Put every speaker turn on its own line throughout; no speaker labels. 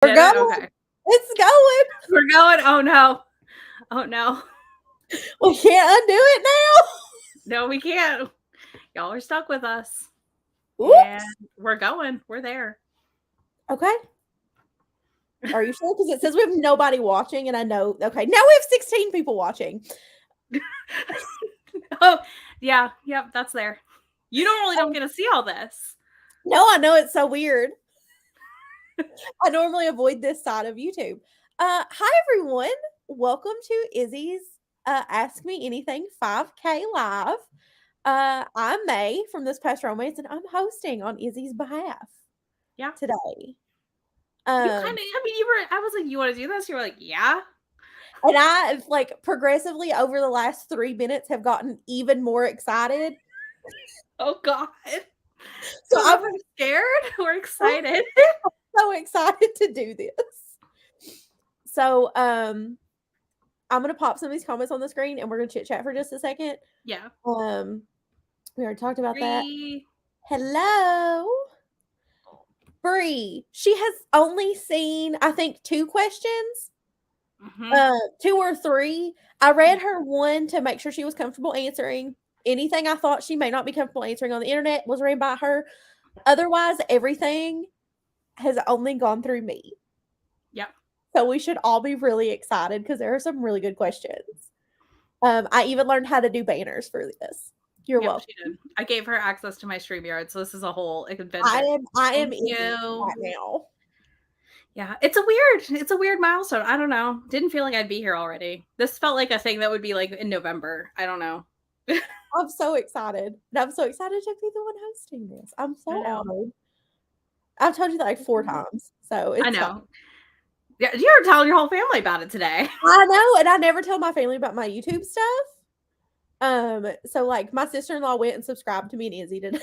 We're going.
Okay.
It's going.
We're going. Oh no. Oh no.
We can't undo it now.
No, we can't. Y'all are stuck with us.
Oops.
And we're going. We're there.
Okay. Are you sure? Because it says we have nobody watching, and I know. Okay, now we have 16 people watching.
Oh, yeah. Yep, that's there. You don't get to see all this.
No, I know it's so weird. I normally avoid this side of YouTube. Hi everyone. Welcome to Izzy's Ask Me Anything 5K Live. I'm Mae from This Past Romance, and I'm hosting on Izzy's behalf.
Yeah.
Today.
I was like, you want to do this? You were like, yeah.
And I, like, progressively over the last 3 minutes have gotten even more excited.
Oh, God.
So I'm
scared. We're excited.
I'm so excited to do this. So, I'm going to pop some of these comments on the screen, and we're going to chit-chat for just a second.
Yeah.
We already talked about that. Hello. Bree. She has only seen, I think, 2 questions. 2 or 3. I read her one to make sure she was comfortable answering. Anything I thought she may not be comfortable answering on the internet was read by her. Otherwise, everything has only gone through me.
Yep.
So we should all be really excited because there are some really good questions. I even learned how to do banners for this. You're welcome.
She did. I gave her access to my StreamYard, so this is a whole adventure.
I am in right now.
Yeah, it's a weird milestone. I don't know. Didn't feel like I'd be here already. This felt like a thing that would be like in November. I don't know.
I'm so excited. I'm so excited to be the one hosting this. I'm so honored. I've told you that like 4 times. So it's
I know. Fun. Yeah, you were telling your whole family about it today.
I know, and I never tell my family about my YouTube stuff. So like my sister-in-law went and subscribed to me and Izzy today.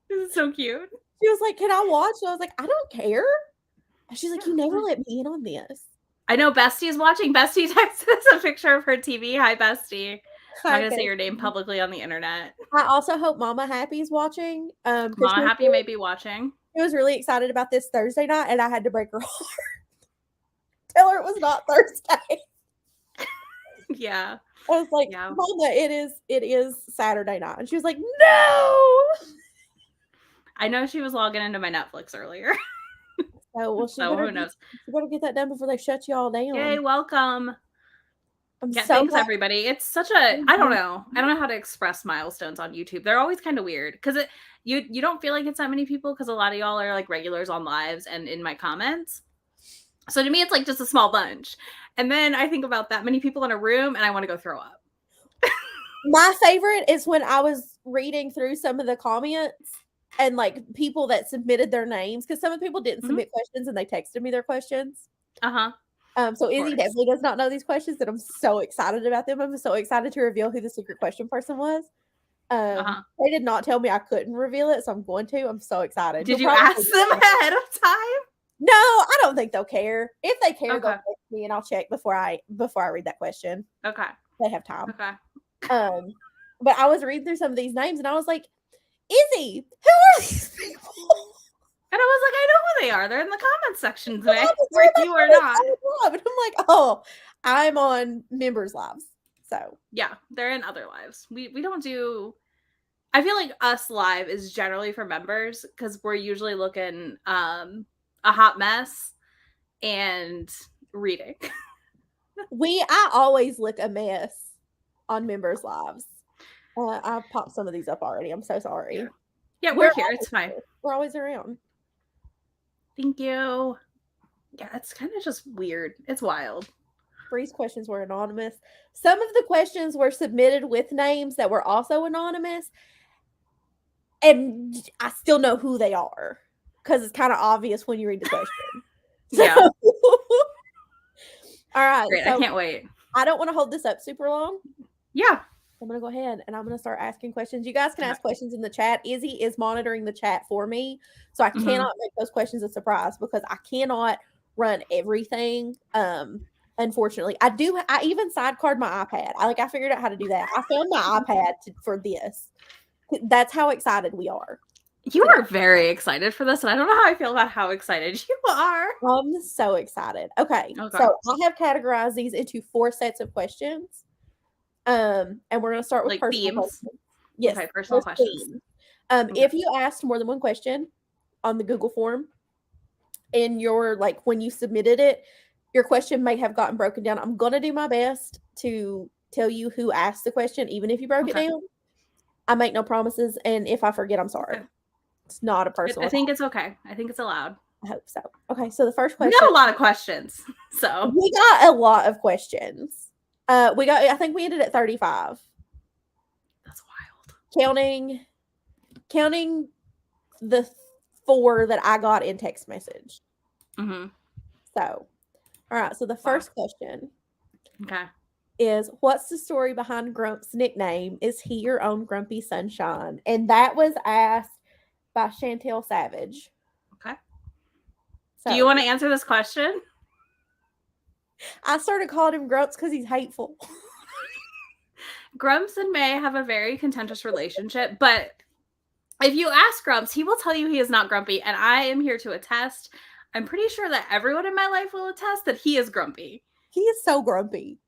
This is so cute.
She was like, "Can I watch?" And I was like, "I don't care." And she's like, "You never let me in on this."
I know Bestie is watching. Bestie texted us a picture of her TV. Hi, Bestie. I'm not gonna say your name publicly on the internet.
I also hope Mama Happy's watching.
Mama Happy may be watching.
She was really excited about this Thursday night, and I had to break her heart. Tell her it was not Thursday.
Yeah.
I was like, Mama, it is Saturday night. And she was like, no.
I know she was logging into my Netflix earlier.
Who knows? You better get that done before they shut you all down.
Yay, welcome.
Thanks
everybody. It's such a I don't know how to express milestones on YouTube. They're always kind of weird because you don't feel like it's that many people because a lot of y'all are like regulars on lives and in my comments. So to me, it's like just a small bunch. And then I think about that many people in a room and I want to go throw up.
My favorite is when I was reading through some of the comments and like people that submitted their names because some of the people didn't submit questions and they texted me their questions. So Izzy definitely does not know these questions, and I'm so excited about them. I'm so excited to reveal who the secret question person was. They did not tell me I couldn't reveal it, so I'm going to. I'm so excited.
Did you ask them ahead of time?
No, I don't think they'll care. If they care, they'll text me and I'll check before I read that question.
Okay.
They have time.
Okay.
But I was reading through some of these names and I was like, Izzy, who are these people?
And I was like, I know who they are. They're in the comment section today. Where you are not.
And I'm like, oh, I'm on members' lives. So
yeah, they're in other lives. We don't do. I feel like us live is generally for members because we're usually looking a hot mess and reading.
I always look a mess on members' lives. I popped some of these up already. I'm so sorry.
Yeah, we're here. It's fine.
We're always around.
Thank you. Yeah, it's kind of just weird. It's wild.
Bree's questions were anonymous. Some of the questions were submitted with names that were also anonymous. And I still know who they are because it's kind of obvious when you read the question.
Yeah.
All right.
Great. I can't wait.
I don't want to hold this up super long.
Yeah.
I'm going to go ahead and I'm going to start asking questions. You guys can ask questions in the chat. Izzy is monitoring the chat for me. So I cannot make those questions a surprise because I cannot run everything. Unfortunately, I even sidecard my iPad. I figured out how to do that. I found my iPad for this. That's how excited we are.
You are very excited for this, and I don't know how I feel about how excited you are.
I'm so excited. Okay. So I have categorized these into 4 sets of questions. And we're going to start with
like
personal
themes.
questions. Yes,
okay, personal questions.
If you asked more than one question on the Google form, and your like when you submitted it, your question may have gotten broken down. I'm going to do my best to tell you who asked the question, even if you broke it down. I make no promises, and if I forget, I'm sorry.
Okay.
It's not a personal.
I think it's okay. I think it's allowed.
I hope so. Okay, so the first question.
We got a lot of questions. So
we got a lot of questions. I think we ended at 35.
That's wild.
Counting the 4 that I got in text message.
Mm-hmm.
So, all right. So the first question.
Okay.
Is what's the story behind Grumps' nickname? Is he your own Grumpy Sunshine? And that was asked by Chantel Savage.
Okay. So, do you want to answer this question?
I started calling him Grumps because he's hateful.
Grumps and Mae have a very contentious relationship, but if you ask Grumps, he will tell you he is not grumpy, and I am here to attest. I'm pretty sure that everyone in my life will attest that he is grumpy.
He is so grumpy.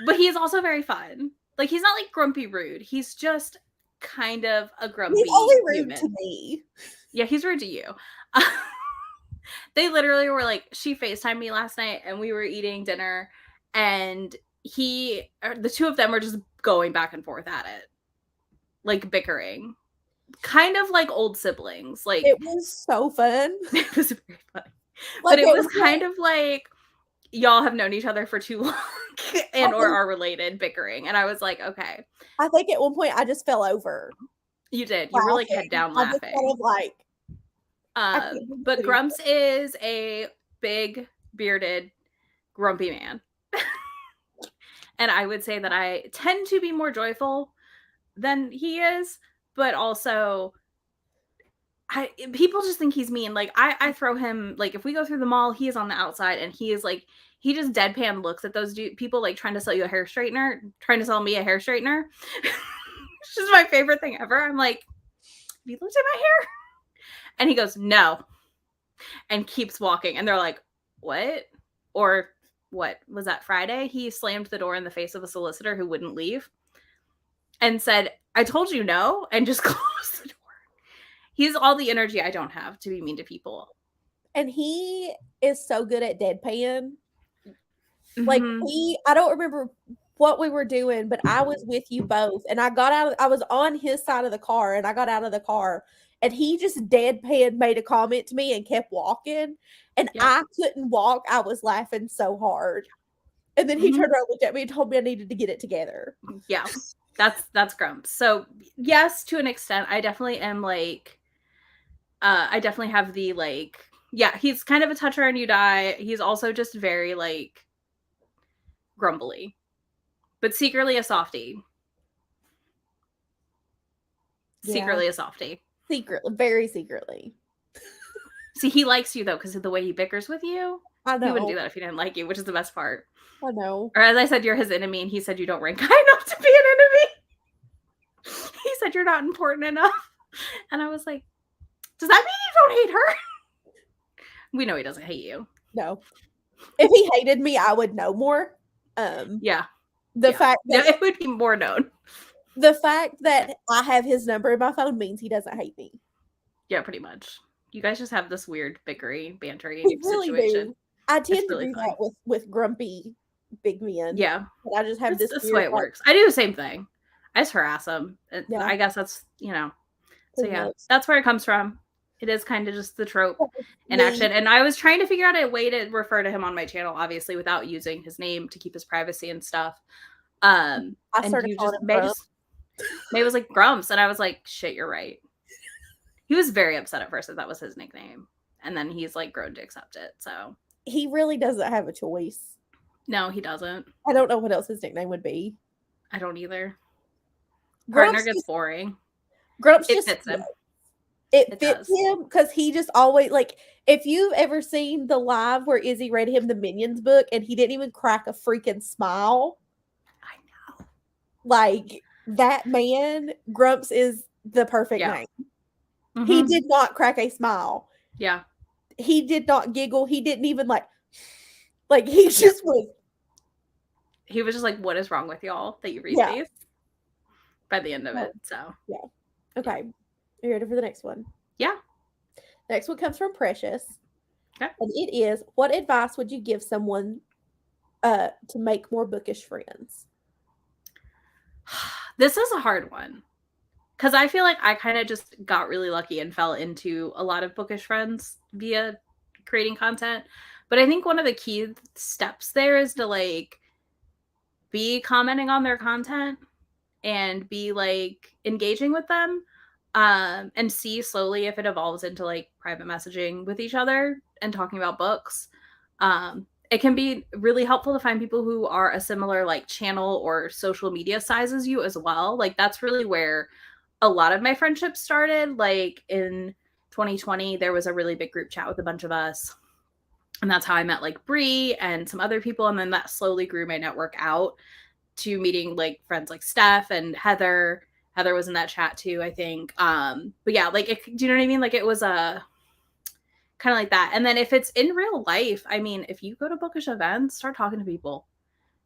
But he is also very fun. Like, he's not like grumpy rude. He's just kind of a grumpy
He's only rude
human.
to me.
Yeah, he's rude to you. They literally were like, she FaceTimed me last night and we were eating dinner and the two of them were just going back and forth at it. Like bickering. Kind of like old siblings. Like,
it was so fun.
It was very funny. Like, but it was kind of like y'all have known each other for too long and or are related bickering. And I was like, okay.
I think at one point I just fell over.
You did. You were like head down laughing.
I just kind of like
but Grumps is a big, bearded, grumpy man. And I would say that I tend to be more joyful than he is, but also people just think he's mean. Like, I throw him, like, if we go through the mall, he is on the outside, and he is like, he just deadpan looks at those people, like, trying to sell you a hair straightener, trying to sell me a hair straightener. Which is my favorite thing ever. I'm like, have you looked at my hair? And he goes, no. And keeps walking. And they're like, what? Or what? Was that Friday? He slammed the door in the face of a solicitor who wouldn't leave and said, I told you no, and just closed the door. He's all the energy I don't have to be mean to people.
And he is so good at deadpan. Like, I don't remember what we were doing, but I was with you both. And I was on his side of the car, and I got out of the car. And he just deadpan made a comment to me and kept walking. And I couldn't walk. I was laughing so hard. And then he turned around, looked at me, and told me I needed to get it together.
Yeah, that's Grumps. So, yes, to an extent, I definitely am like, I definitely have the, like, yeah, he's kind of a toucher and you die. He's also just very, like, grumbly. But secretly a softie. Secretly a softie.
Secretly, very secretly.
See, he likes you, though, because of the way he bickers with you.
I know.
He wouldn't do that if he didn't like you, which is the best part.
I know.
Or as I said, you're his enemy, and he said you don't rank high enough to be an enemy. He said you're not important enough. And I was like, does that mean you don't hate her? We know he doesn't hate you.
No. If he hated me, I would know more.
Yeah.
The fact that
it would be more known.
The fact that I have his number in my phone means he doesn't hate me.
Yeah, pretty much. You guys just have this weird bickery, bantery
really
situation.
Do. I tend to do that with grumpy big men.
Yeah.
But I just have this.
That's the way it works. I do the same thing. I just harass them.
Yeah.
I guess that's, So yeah, that's where it comes from. It is kind of just the trope in action. And I was trying to figure out a way to refer to him on my channel, obviously, without using his name to keep his privacy and stuff.
I started calling him
Mae was like, Grumps. And I was like, shit, you're right. He was very upset at first that that was his nickname. And then he's like grown to accept it. So
he really doesn't have a choice.
No, he doesn't.
I don't know what else his nickname would be.
I don't either. Partner gets boring.
Grumps
just fits him.
It fits him because he just always, like, if you've ever seen the live where Izzy read him the Minions book and he didn't even crack a freaking smile.
I know.
Like, that man, Grumps is the perfect name. He did not crack a smile.
Yeah.
He did not giggle. He didn't even like he just was.
He was just like, what is wrong with y'all that you read these? By the end of it. So.
Yeah. Okay. Are you ready for the next one?
Yeah.
Next one comes from Precious.
Okay.
And it is, what advice would you give someone to make more bookish friends?
This is a hard one. Because I feel like I kind of just got really lucky and fell into a lot of bookish friends via creating content. But I think one of the key steps there is to like be commenting on their content and be like engaging with them, and see slowly if it evolves into like private messaging with each other and talking about books. It can be really helpful to find people who are a similar like channel or social media size as you as well. Like that's really where a lot of my friendships started. Like in 2020, there was a really big group chat with a bunch of us. And that's how I met like Bree and some other people. And then that slowly grew my network out to meeting like friends like Steph and Heather. Heather was in that chat too, I think. But yeah, like, do you know what I mean? Like it was a kind of like that. And then if it's in real life, I mean, if you go to bookish events, start talking to people.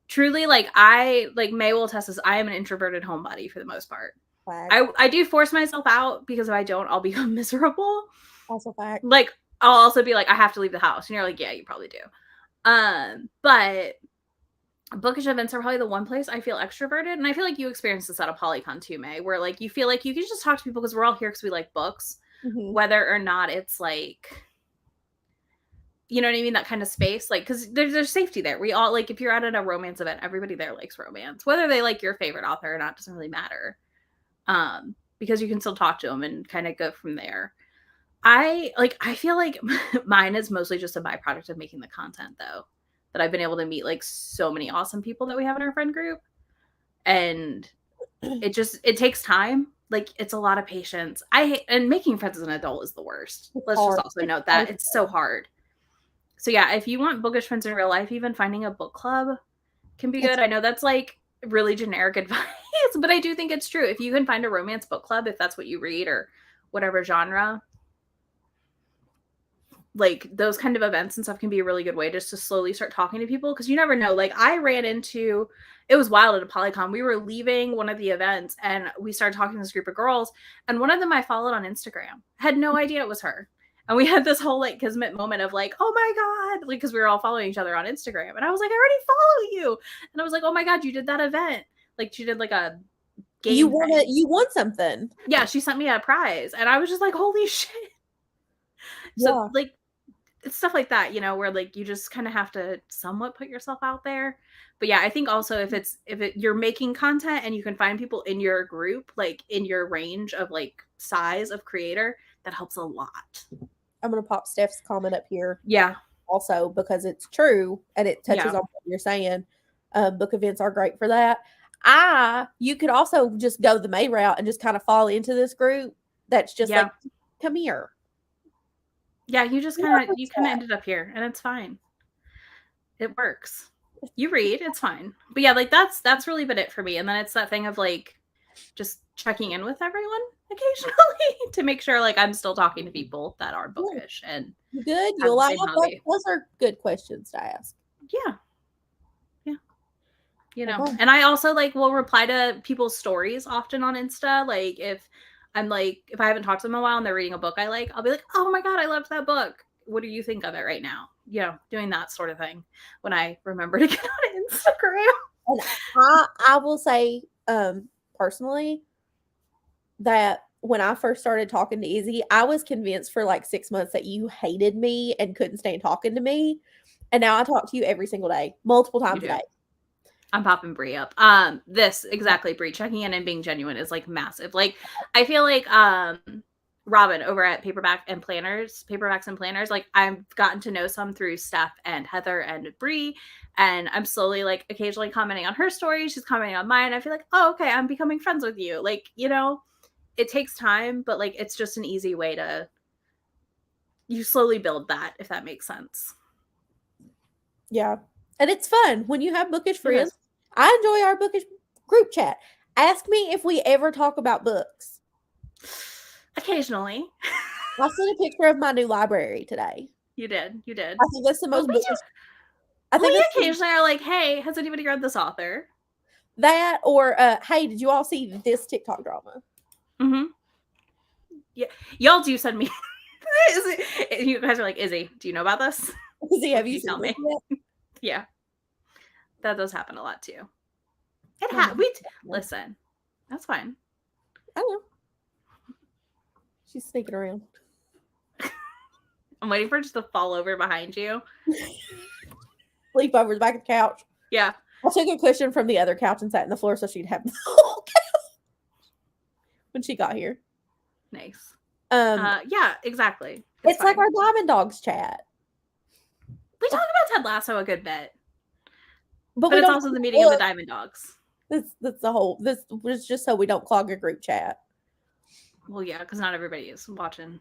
Truly, like Mae will attest this, I am an introverted homebody for the most part. I do force myself out because if I don't, I'll become miserable.
Also fact.
Like I'll also be like, I have to leave the house. And you're like, yeah, you probably do. But bookish events are probably the one place I feel extroverted. And I feel like you experienced this at a Polycon too, Mae, where like you feel like you can just talk to people because we're all here because we like books, whether or not it's like, you know what I mean? That kind of space. Like, because there's safety there. We all, like, if you're at a romance event, everybody there likes romance. Whether they like your favorite author or not doesn't really matter. Because you can still talk to them and kind of go from there. I feel like mine is mostly just a byproduct of making the content, though, that I've been able to meet like so many awesome people that we have in our friend group. And it takes time. Like it's a lot of patience. And making friends as an adult is the worst. Let's just also note that it's so hard. So yeah, if you want bookish friends in real life, even finding a book club can be good. I know that's like really generic advice, but I do think it's true. If you can find a romance book club, if that's what you read or whatever genre, like those kind of events and stuff can be a really good way just to slowly start talking to people. Cause you never know. Like I ran into, it was wild at a Polycon. We were leaving one of the events and we started talking to this group of girls. And one of them I followed on Instagram. Had no idea it was her. And we had this whole like kismet moment of like, oh my God, like, cause we were all following each other on Instagram. And I was like, I already follow you. And I was like, oh my God, you did that event. Like she did like a game.
You won something.
Yeah. She sent me a prize. And I was just like, holy shit. So like, it's stuff like that, you know, where like you just kind of have to somewhat put yourself out there. But yeah, I think also if you're making content and you can find people in your group, like in your range of like size of creator, that helps a lot.
I'm gonna pop Steph's comment up here.
Yeah.
Also, because it's true and it touches on what you're saying. Book events are great for that. You could also just go the Mae route and just kind of fall into this group that's just like, come here.
Yeah, you kind of ended up here, and it's fine. It works. You read, it's fine. But yeah, like that's really been it for me. And then it's that thing of like just checking in with everyone occasionally to make sure like I'm still talking to people that are bookish and
good. You'll like those are good questions to ask.
Yeah. Yeah. You know, and I also like will reply to people's stories often on Insta. Like if I'm like, if I haven't talked to them in a while and they're reading a book I like, I'll be like, oh my God, I loved that book. What do you think of it right now? You know, doing that sort of thing when I remember to get on Instagram.
And I will say personally that when I first started talking to Izzy, I was convinced for like 6 months that you hated me and couldn't stand talking to me. And now I talk to you every single day, multiple times a day.
I'm popping Brie up. This exactly, Brie, checking in and being genuine is like massive. Like I feel like Robin over at Paperbacks and Planners, like I've gotten to know some through Steph and Heather and Brie, and I'm slowly like occasionally commenting on her stories. She's commenting on mine. I feel like, oh, okay, I'm becoming friends with you. Like, you know, it takes time, but like it's just an easy way to you slowly build that, if that makes sense.
Yeah. And it's fun when you have bookish friends. I enjoy our bookish group chat. Ask me if we ever talk about books.
Occasionally.
I sent a picture of my new library today.
You did.
I think that's the most bookish.
I think we occasionally are like, hey, has anybody read this author?
That or hey, did you all see this TikTok drama?
Mm-hmm. Yeah, y'all do send me. You guys are like, Izzy, do you know about this?
Izzy, have you
tell me? Yeah, that does happen a lot too. Listen, that's fine.
I know. She's sneaking around.
I'm waiting for it just to fall over behind you.
Sleep over the back of the couch.
Yeah.
I took a cushion from the other couch and sat in the floor so she'd have the whole couch when she got here.
Nice. Yeah, exactly.
It's like our Diamond Dogs chat.
We talk about Ted Lasso a good bit. But
it's
also the meeting of the Diamond Dogs.
That's the whole. This was just so we don't clog a group chat.
Well, yeah, because not everybody is watching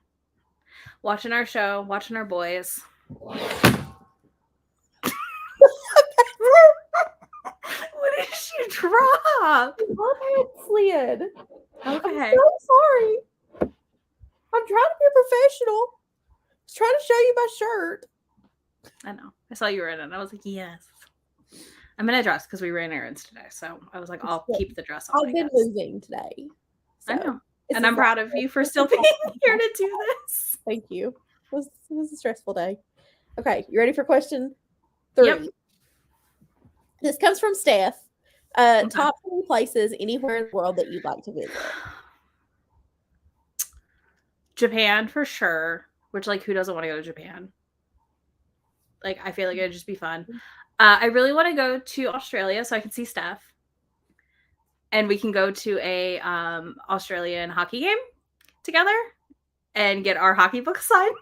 our show, watching our boys. What did she drop?
My head slid.
Okay.
I'm so sorry. I'm trying to be professional. I was trying to show you my shirt.
I know. I saw you were in it. And I was like, yes. I'm in a dress because we ran errands today. So I was like, I'll keep the dress on.
I've been moving today.
So. I know. And I'm proud of you for still being here to do this.
Thank you. It was a stressful day. Okay. You ready for question 3? Yep. This comes from Steph. Top 3 places anywhere in the world that you'd like to visit.
Japan for sure. Which, like, who doesn't want to go to Japan? Like, I feel like it'd just be fun. I really want to go to Australia so I can see Steph. And we can go to a Australian hockey game together and get our hockey book signed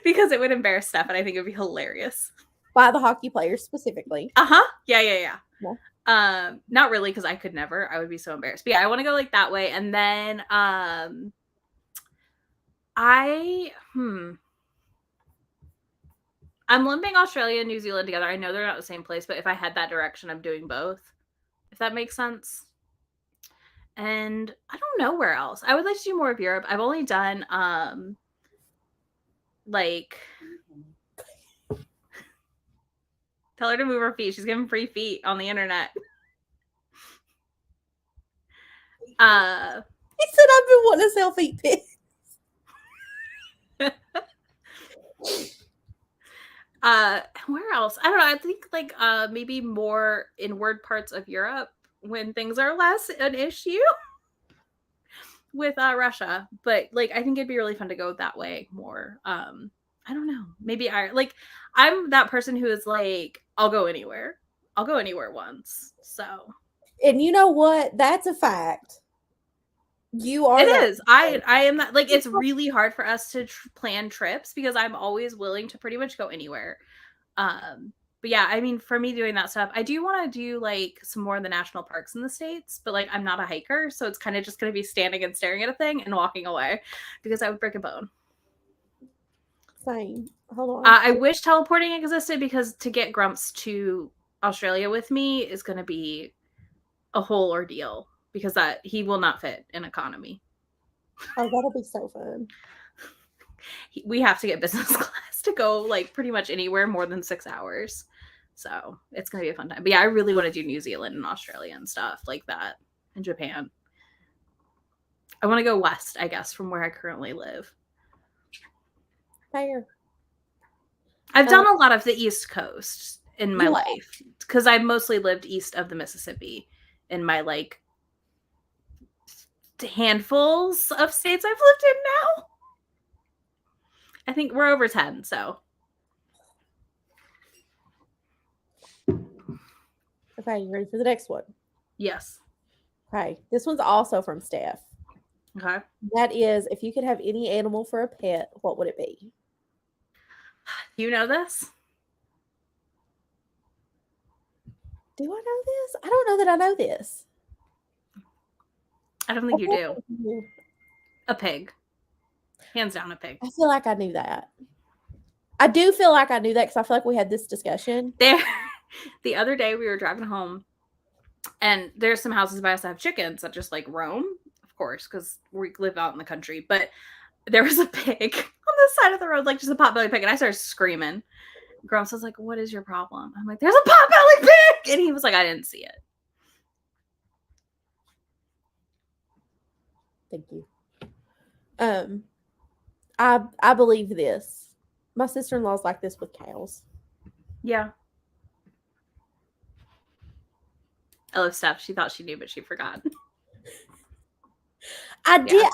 because it would embarrass Steph and I think it would be hilarious.
By the hockey players specifically.
Uh-huh. Yeah. Not really because I could never. I would be so embarrassed. But yeah, I want to go like that way. And then I'm lumping Australia and New Zealand together. I know they're not the same place, but if I had that direction, I'm doing both. If that makes sense. And I don't know where else. I would like to do more of Europe. I've only done like tell her to move her feet. She's giving free feet on the internet.
He said I've been wanting to sell feet pics.
Where else? I don't know. I think like maybe more inward parts of Europe when things are less an issue with Russia. But like I think it'd be really fun to go that way more. I don't know. Maybe I'm that person who is like, I'll go anywhere. I'll go anywhere once. So
and you know what? That's a fact. You are.
It is. I am that. Like, it's really hard for us to plan trips because I'm always willing to pretty much go anywhere. But yeah, I mean, for me doing that stuff, I do want to do like some more of the national parks in the States, but like I'm not a hiker, so it's kind of just going to be standing and staring at a thing and walking away because I would break a bone.
Same. Hold on.
I wish teleporting existed because to get Grumps to Australia with me is going to be a whole ordeal. Because he will not fit in economy.
Oh, that'll be so fun.
We have to get business class to go like pretty much anywhere more than 6 hours. So it's going to be a fun time. But yeah, I really want to do New Zealand and Australia and stuff like that. And Japan. I want to go west, I guess, from where I currently live.
Fair.
I've done a lot of the East Coast in my life. Because I've mostly lived east of the Mississippi in my like handfuls of states I've lived in now. I think we're over 10, so.
Okay, you ready for the next one?
Yes.
Okay, this one's also from Steph.
Okay.
That is, if you could have any animal for a pet, what would it be?
You know this?
Do I know this? I don't know that I know this.
I don't think you do. A pig. Hands down a pig.
I feel like I knew that. I do feel like I knew that because I feel like we had this discussion.
The other day we were driving home and there's some houses by us that have chickens that just like roam, of course, because we live out in the country. But there was a pig on the side of the road, like just a potbelly pig, and I started screaming. Grumps was like, "What is your problem?" I'm like, "There's a potbelly pig!" And he was like, "I didn't see it."
Thank you. I believe this. My sister-in-law's like this with cows.
Yeah. I love Steph. She thought she knew, but she forgot.
I did.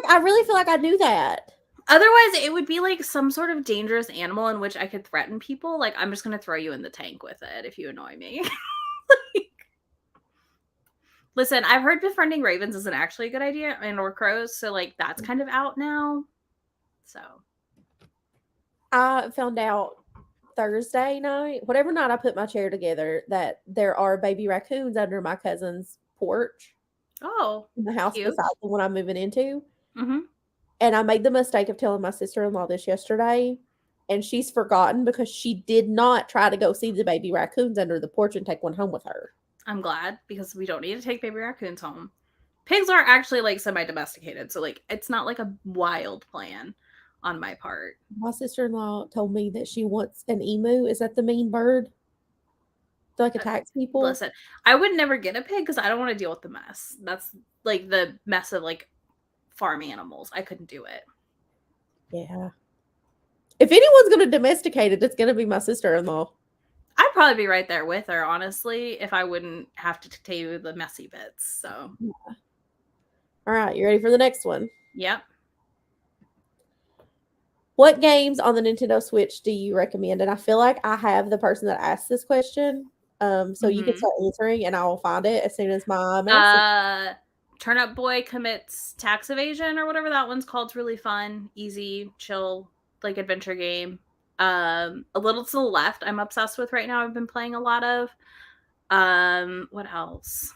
I really feel like I knew that.
Otherwise, it would be like some sort of dangerous animal in which I could threaten people. Like, I'm just going to throw you in the tank with it if you annoy me. Like, listen, I've heard befriending ravens isn't actually a good idea, or crows. So, like, that's kind of out now. So,
I found out Thursday night, whatever night I put my chair together, that there are baby raccoons under my cousin's porch.
Oh,
in the house
cute.
beside the one I'm moving into.
Mm-hmm.
And I made the mistake of telling my sister-in-law this yesterday, and she's forgotten because she did not try to go see the baby raccoons under the porch and take one home with her.
I'm glad, because we don't need to take baby raccoons home. Pigs are actually like semi-domesticated, so like it's not like a wild plan on my part.
My sister-in-law told me that she wants an emu. Is that the mean bird that like attacks people?
Listen, I would never get a pig because I don't want to deal with the mess. That's like the mess of like farm animals. I couldn't do it.
Yeah. If anyone's going to domesticate it, it's going to be my sister-in-law.
I'd probably be right there with her, honestly, if I wouldn't have to tell you the messy bits. So,
yeah. All right, you ready for the next one?
Yep.
What games on the Nintendo Switch do you recommend? And I feel like I have the person that asked this question. So you can start answering and I will find it as soon as my message.
Turnip Boy Commits Tax Evasion or whatever that one's called. It's really fun, easy, chill, like adventure game. A Little to the Left I'm obsessed with right now. I've been playing a lot of. What else?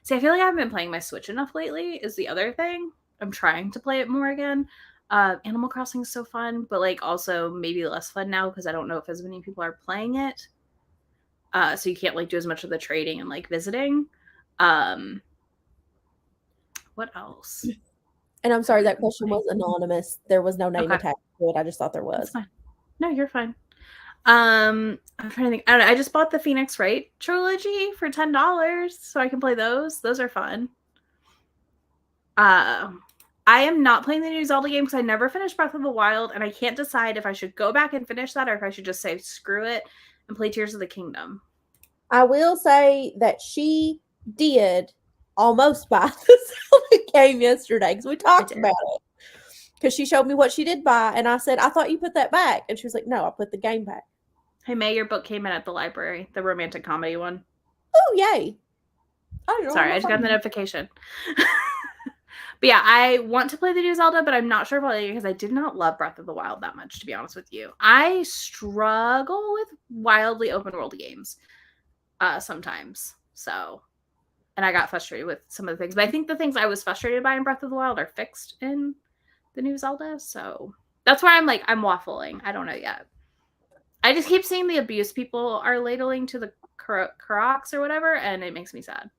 See, I feel like I haven't been playing my Switch enough lately is the other thing. I'm trying to play it more again. Animal Crossing is so fun, but like also maybe less fun now because I don't know if as many people are playing it. So you can't like do as much of the trading and like visiting. What else?
And I'm sorry, that question was anonymous. There was no name attached to it. I just thought there was.
That's fine. No, you're fine. I'm trying to think. I don't know, I just bought the Phoenix Wright trilogy for $10, so I can play those. Those are fun. I am not playing the new Zelda game because I never finished Breath of the Wild, and I can't decide if I should go back and finish that or if I should just say screw it and play Tears of the Kingdom.
I will say that she did almost buy the Zelda game yesterday because we talked about it. Because she showed me what she did buy, and I said, I thought you put that back. And she was like, no, I put the game back.
Hey, May, your book came in at the library, the romantic comedy one.
Oh, yay.
Sorry, I just got the notification. But yeah, I want to play the new Zelda, but I'm not sure about it because I did not love Breath of the Wild that much, to be honest with you. I struggle with wildly open world games sometimes. So, and I got frustrated with some of the things. But I think the things I was frustrated by in Breath of the Wild are fixed in the new Zelda. So that's why I'm like, I'm waffling. I don't know yet. I just keep seeing the abuse people are ladling to the Karoks or whatever, and it makes me sad.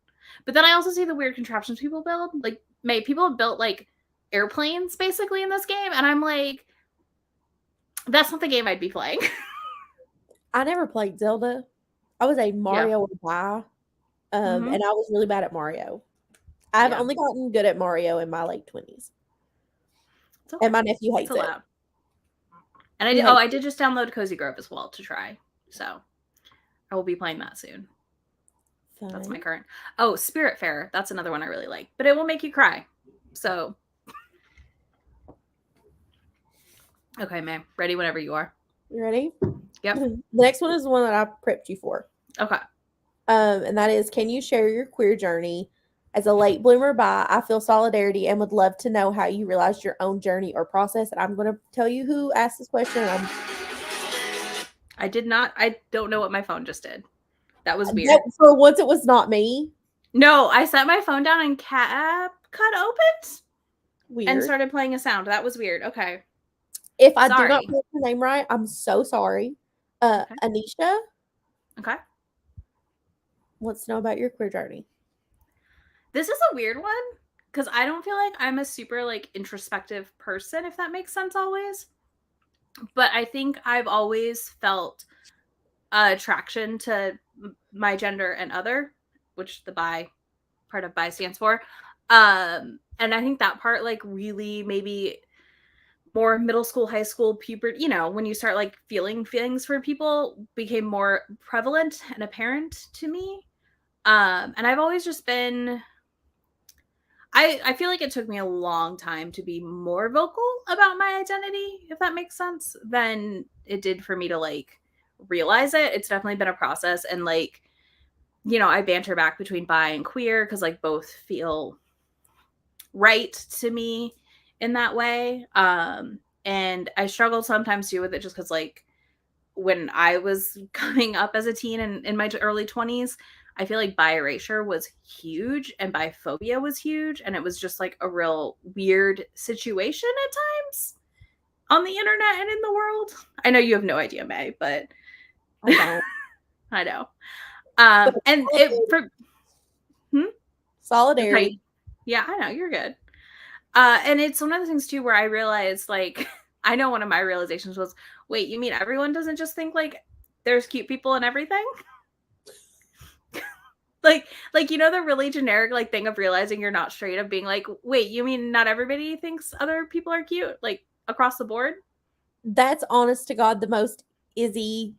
But then I also see the weird contraptions people build. Like, people have built, like, airplanes, basically, in this game. And I'm like, that's not the game I'd be playing.
I never played Zelda. I was a Mario guy. And I was really bad at Mario. I've only gotten good at Mario in my late 20s. Okay. And my nephew hates it.
And I did just download Cozy Grove as well to try. So I will be playing that soon. Fine. That's my current. Oh, Spiritfarer. That's another one I really like. But it will make you cry. So. Okay, May. Ready whenever you are.
You ready?
Yep.
The next one is the one that I prepped you for.
Okay.
And that is, can you share your queer journey? As a late bloomer bi, I feel solidarity and would love to know how you realized your own journey or process. And I'm going to tell you who asked this question.
I did not. I don't know what my phone just did. That was weird.
For once, it was not me.
No, I set my phone down and CapCut opened.
Weird.
And started playing a sound. That was weird. Okay.
If I do not put the name right, I'm so sorry. Okay. Anisha.
Okay.
Wants to know about your queer journey.
This is a weird one because I don't feel like I'm a super like introspective person, if that makes sense always. But I think I've always felt attraction to my gender and other, which the bi part of bi stands for. And I think that part like really maybe more middle school, high school, puberty, when you start like feeling feelings for people became more prevalent and apparent to me. And I've always just been, I feel like it took me a long time to be more vocal about my identity, if that makes sense, than it did for me to like realize it. It's definitely been a process. And like, I banter back between bi and queer because like both feel right to me in that way. And I struggle sometimes too with it just because like when I was coming up as a teen and in my early 20s, I feel like bi erasure was huge and biphobia was huge. And it was just like a real weird situation at times on the internet and in the world. I know you have no idea, Mae, but
I don't.
I know. And it for
solidarity.
Okay. Yeah, I know, you're good. And it's one of the things too where I realized like I know one of my realizations was, wait, you mean everyone doesn't just think like there's cute people and everything? like the really generic like thing of realizing you're not straight, of being like, wait, you mean not everybody thinks other people are cute, like across the board?
That's honest to God the most Izzy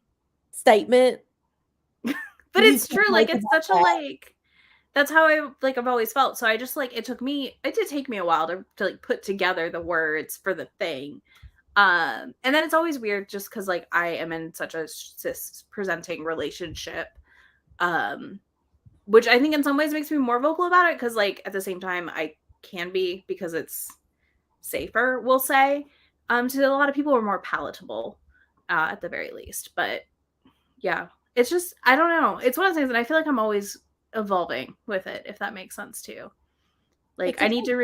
statement.
But it's true, like it's such a like that's how I've always felt. So I just like it did take me a while to like put together the words for the thing. And then it's always weird just because like I am in such a cis presenting relationship, which I think in some ways makes me more vocal about it because like at the same time I can be, because it's safer, we'll say, to a lot of people, are more palatable at the very least. But yeah, it's just, I don't know, it's one of those things, and I feel like I'm always evolving with it, if that makes sense too. Like I want to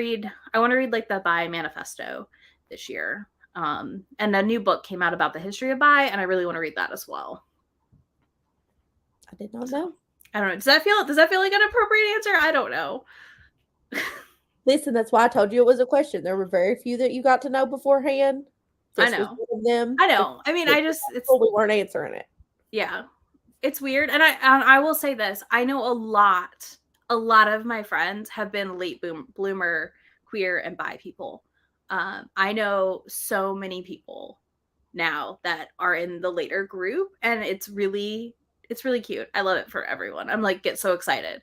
read like the Bi Manifesto this year. And a new book came out about the history of bi, and I really want to read that as well.
I did not know.
I don't know. Does that feel like an appropriate answer? I don't know.
Listen, that's why I told you it was a question. There were very few that you got to know beforehand.
This I know.
Was one of them.
I know. I mean,
we weren't answering it.
Yeah. It's weird. And I will say this. I know a lot of my friends have been late bloomer queer and bi people. I know so many people now that are in the later group, and it's really cute. I love it for everyone. I'm like, get so excited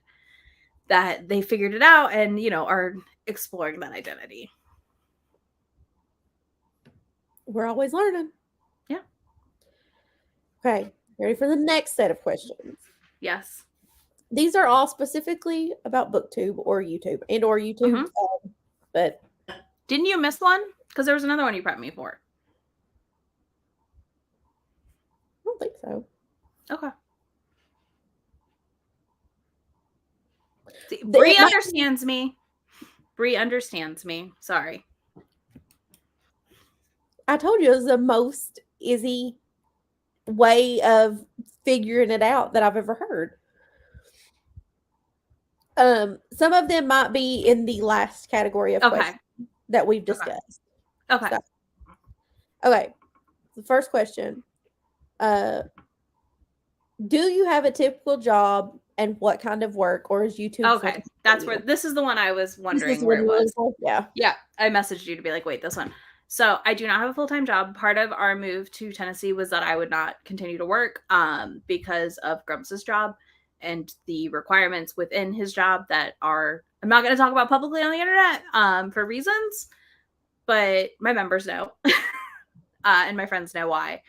that they figured it out and, are exploring that identity.
We're always learning.
Yeah.
Okay. Ready for the next set of questions?
Yes.
These are all specifically about BookTube or YouTube or YouTube. But
didn't you miss one? Because there was another one you prepped me for.
I don't think so.
Okay. See, Bree understands me. Bree understands me. Sorry.
I told you it was the most Izzy way of figuring it out that I've ever heard. Some of them might be in the last category of questions that we've discussed.
Okay.
So, okay. The first question. Do you have a typical job, and what kind of work, or is YouTube?
Okay. That's where, this is the one I was wondering where it was.
Yeah.
Yeah. I messaged you to be like, wait, this one. So I do not have a full-time job. Part of our move to Tennessee was that I would not continue to work because of Grumps' job and the requirements within his job that are, I'm not going to talk about publicly on the internet for reasons, but my members know and my friends know why.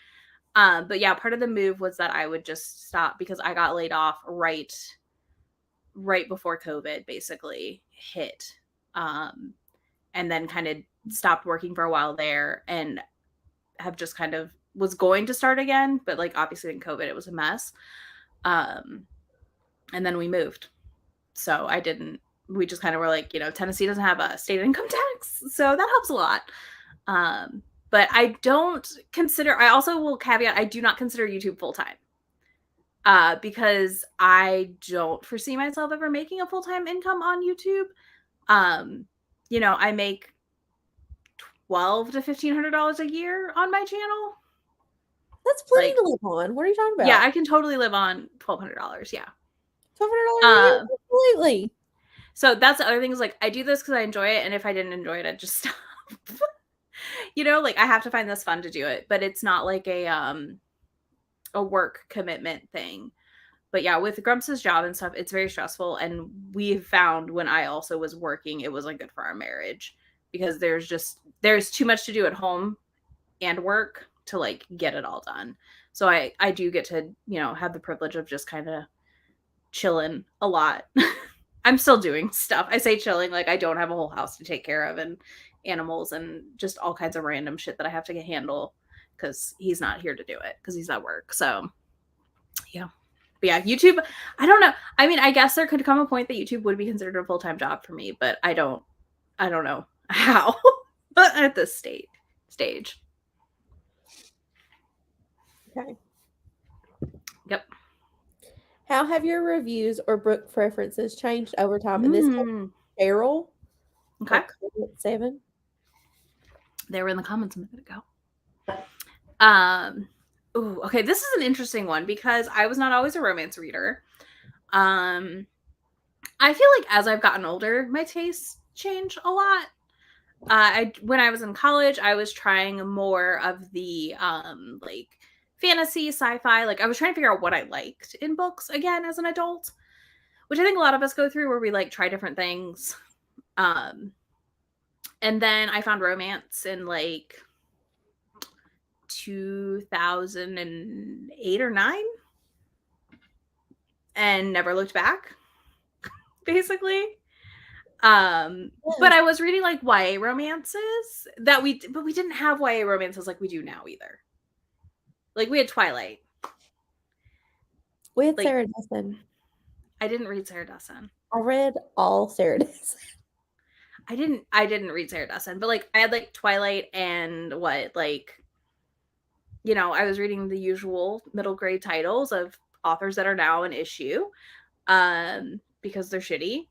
But yeah, part of the move was that I would just stop because I got laid off right before COVID basically hit. And then kind of stopped working for a while there and have just kind of was going to start again, but like obviously in COVID it was a mess. And then we moved. So we just kind of were like, Tennessee doesn't have a state income tax, so that helps a lot. But I also will caveat, I do not consider YouTube full-time. Because I don't foresee myself ever making a full-time income on YouTube. You know, I make $1,200 to $1,500 a year on my channel.
That's plenty to live on. What are you talking about?
Yeah, I can totally live on $1,200. Yeah,
$1,200 a year, completely.
So that's the other thing is like I do this because I enjoy it, and if I didn't enjoy it, I'd just stop. You know, like I have to find this fun to do it, but it's not like a work commitment thing. But yeah, with Grumps' job and stuff, it's very stressful, and we've found when I also was working, it wasn't good for our marriage because there's too much to do at home and work to like get it all done. So I do get to, you know, have the privilege of just kind of chilling a lot. I'm still doing stuff. I say chilling, like I don't have a whole house to take care of and animals and just all kinds of random shit that I have to handle because he's not here to do it because he's at work. So yeah. But yeah, YouTube, I don't know. I mean, I guess there could come a point that YouTube would be considered a full-time job for me, but I don't know how at this stage.
Okay.
Yep.
How have your reviews or book preferences changed over time? And this Cheryl.
Okay.
7.
They were in the comments a minute ago. Ooh, okay, this is an interesting one because I was not always a romance reader. I feel like as I've gotten older, my tastes change a lot. When I was in college, I was trying more of the like fantasy, sci-fi. Like I was trying to figure out what I liked in books again as an adult, which I think a lot of us go through where we like try different things. And then I found romance in like 2008 or 9 and never looked back, basically. But I was reading like YA romances but we didn't have YA romances like we do now either. Like we had Twilight.
We had like, Sarah Dessen.
I didn't read Sarah Dessen.
I read all Sarah Dessen.
I didn't read Sarah Dessen, but like I had like Twilight and like, you know, I was reading the usual middle grade titles of authors that are now an issue, because they're shitty.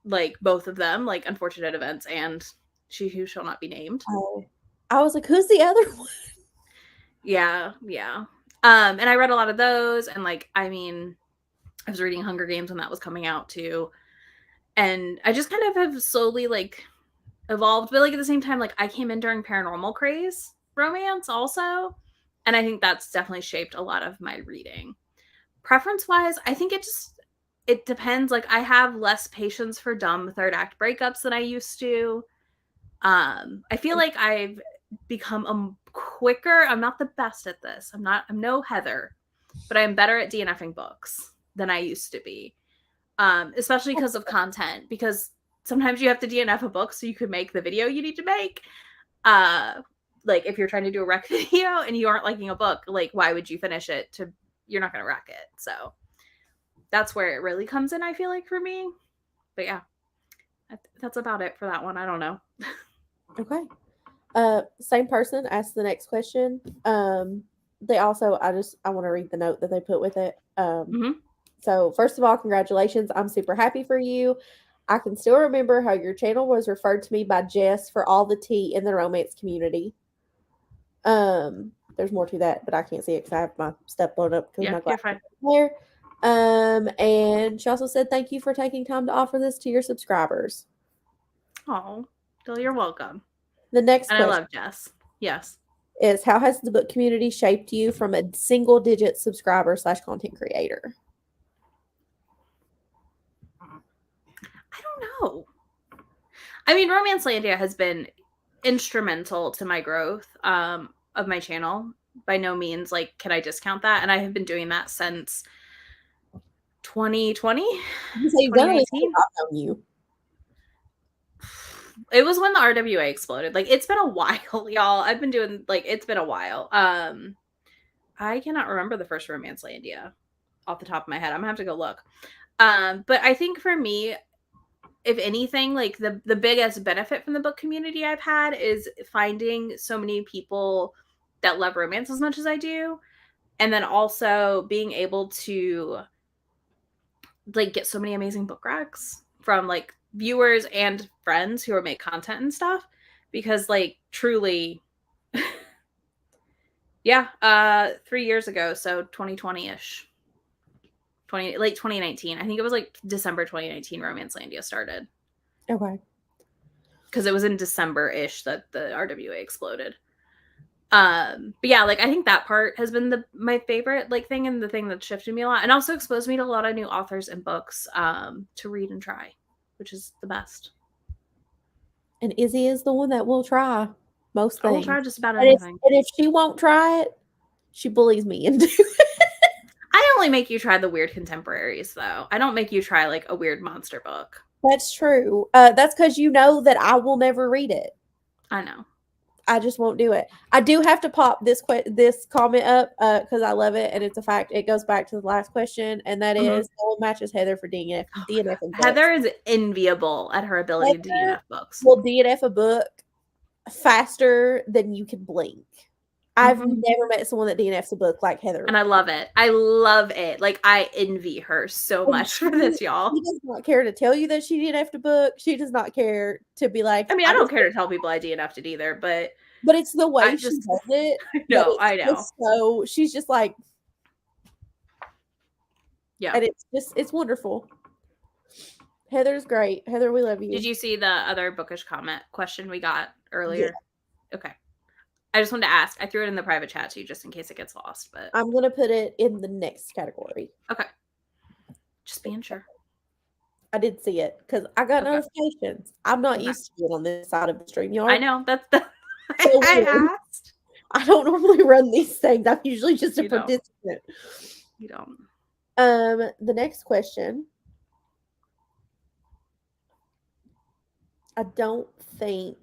Like both of them, like Unfortunate Events and She Who Shall Not Be Named.
Oh, I was like, who's the other one?
Yeah. And I read a lot of those, and like, I mean, I was reading Hunger Games when that was coming out too. And I just kind of have slowly like evolved, but like at the same time, like I came in during paranormal craze romance also. And I think that's definitely shaped a lot of my reading. Preference wise, I think it depends. Like I have less patience for dumb third act breakups than I used to. I feel like I've become quicker. I'm not the best at this. I'm no Heather, but I'm better at DNFing books than I used to be. Especially because of content, because sometimes you have to DNF a book so you could make the video you need to make. Like if you're trying to do a rec video and you aren't liking a book, like why would you finish it? You're not going to wreck it. So that's where it really comes in, I feel like, for me. But yeah, that's about it for that one. I don't know.
Okay. Same person asked the next question. They also, I want to read the note that they put with it. So first of all, congratulations. I'm super happy for you. I can still remember how your channel was referred to me by Jess for all the tea in the romance community. There's more to that, but I can't see it because I have my stuff blown up because my glasses are there. And she also said, thank you for taking time to offer this to your subscribers.
Oh, Bill, you're welcome.
The next question.
I love Jess. Yes.
Is how has the book community shaped you from a single digit subscriber / content creator?
I don't know. I mean, Romancelandia has been instrumental to my growth of my channel. By no means like can I discount that, and I have been doing that since 2020.
You've done it on you.
It was when the RWA exploded. Like it's been a while, y'all. I've been doing like it's been a while. I cannot remember the first Romancelandia off the top of my head. I'm gonna have to go look. But I think for me, if anything, like the biggest benefit from the book community I've had is finding so many people that love romance as much as I do. And then also being able to like get so many amazing book recs from like viewers and friends who make content and stuff, because like truly, yeah, 3 years ago, so 2020-ish. Late 2019. I think it was like December 2019 Romancelandia started.
Okay.
Because it was in December-ish that the RWA exploded. But yeah, like I think that part has been my favorite like thing, and the thing that shifted me a lot, and also exposed me to a lot of new authors and books to read and try, which is the best.
And Izzy is the one that will try most things.
I will try just about anything.
And if she won't try it, she bullies me into it.
I only make you try the weird contemporaries, though. I don't make you try like a weird monster book.
That's true. That's because you know that I will never read it.
I know.
I just won't do it. I do have to pop this comment up because I love it, and it's a fact. It goes back to the last question, and that is no one matches Heather for DNF.
Heather is enviable at her ability to DNF books.
Will DNF a book faster than you can blink. I've never met someone that DNFs a book like Heather.
And I love it. I love it. Like, I envy her so much for this, y'all.
She does not care to tell you that she DNF'd a book. She does not care to be like...
I mean, I don't care to tell people I DNF'd it either, but...
But it's the way she does it.
No, I know.
So she's just like...
Yeah.
And it's wonderful. Heather's great. Heather, we love you.
Did you see the other bookish question we got earlier? Yeah. Okay. I just wanted to ask. I threw it in the private chat too, just in case it gets lost. But
I'm gonna put it in the next category.
Okay. Just being sure.
I did see it because I got notifications. I'm not used to it on this side of the stream, y'all.
I know. That's the I asked.
I don't normally run these things. I'm usually just a participant.
You don't.
The next question. I don't think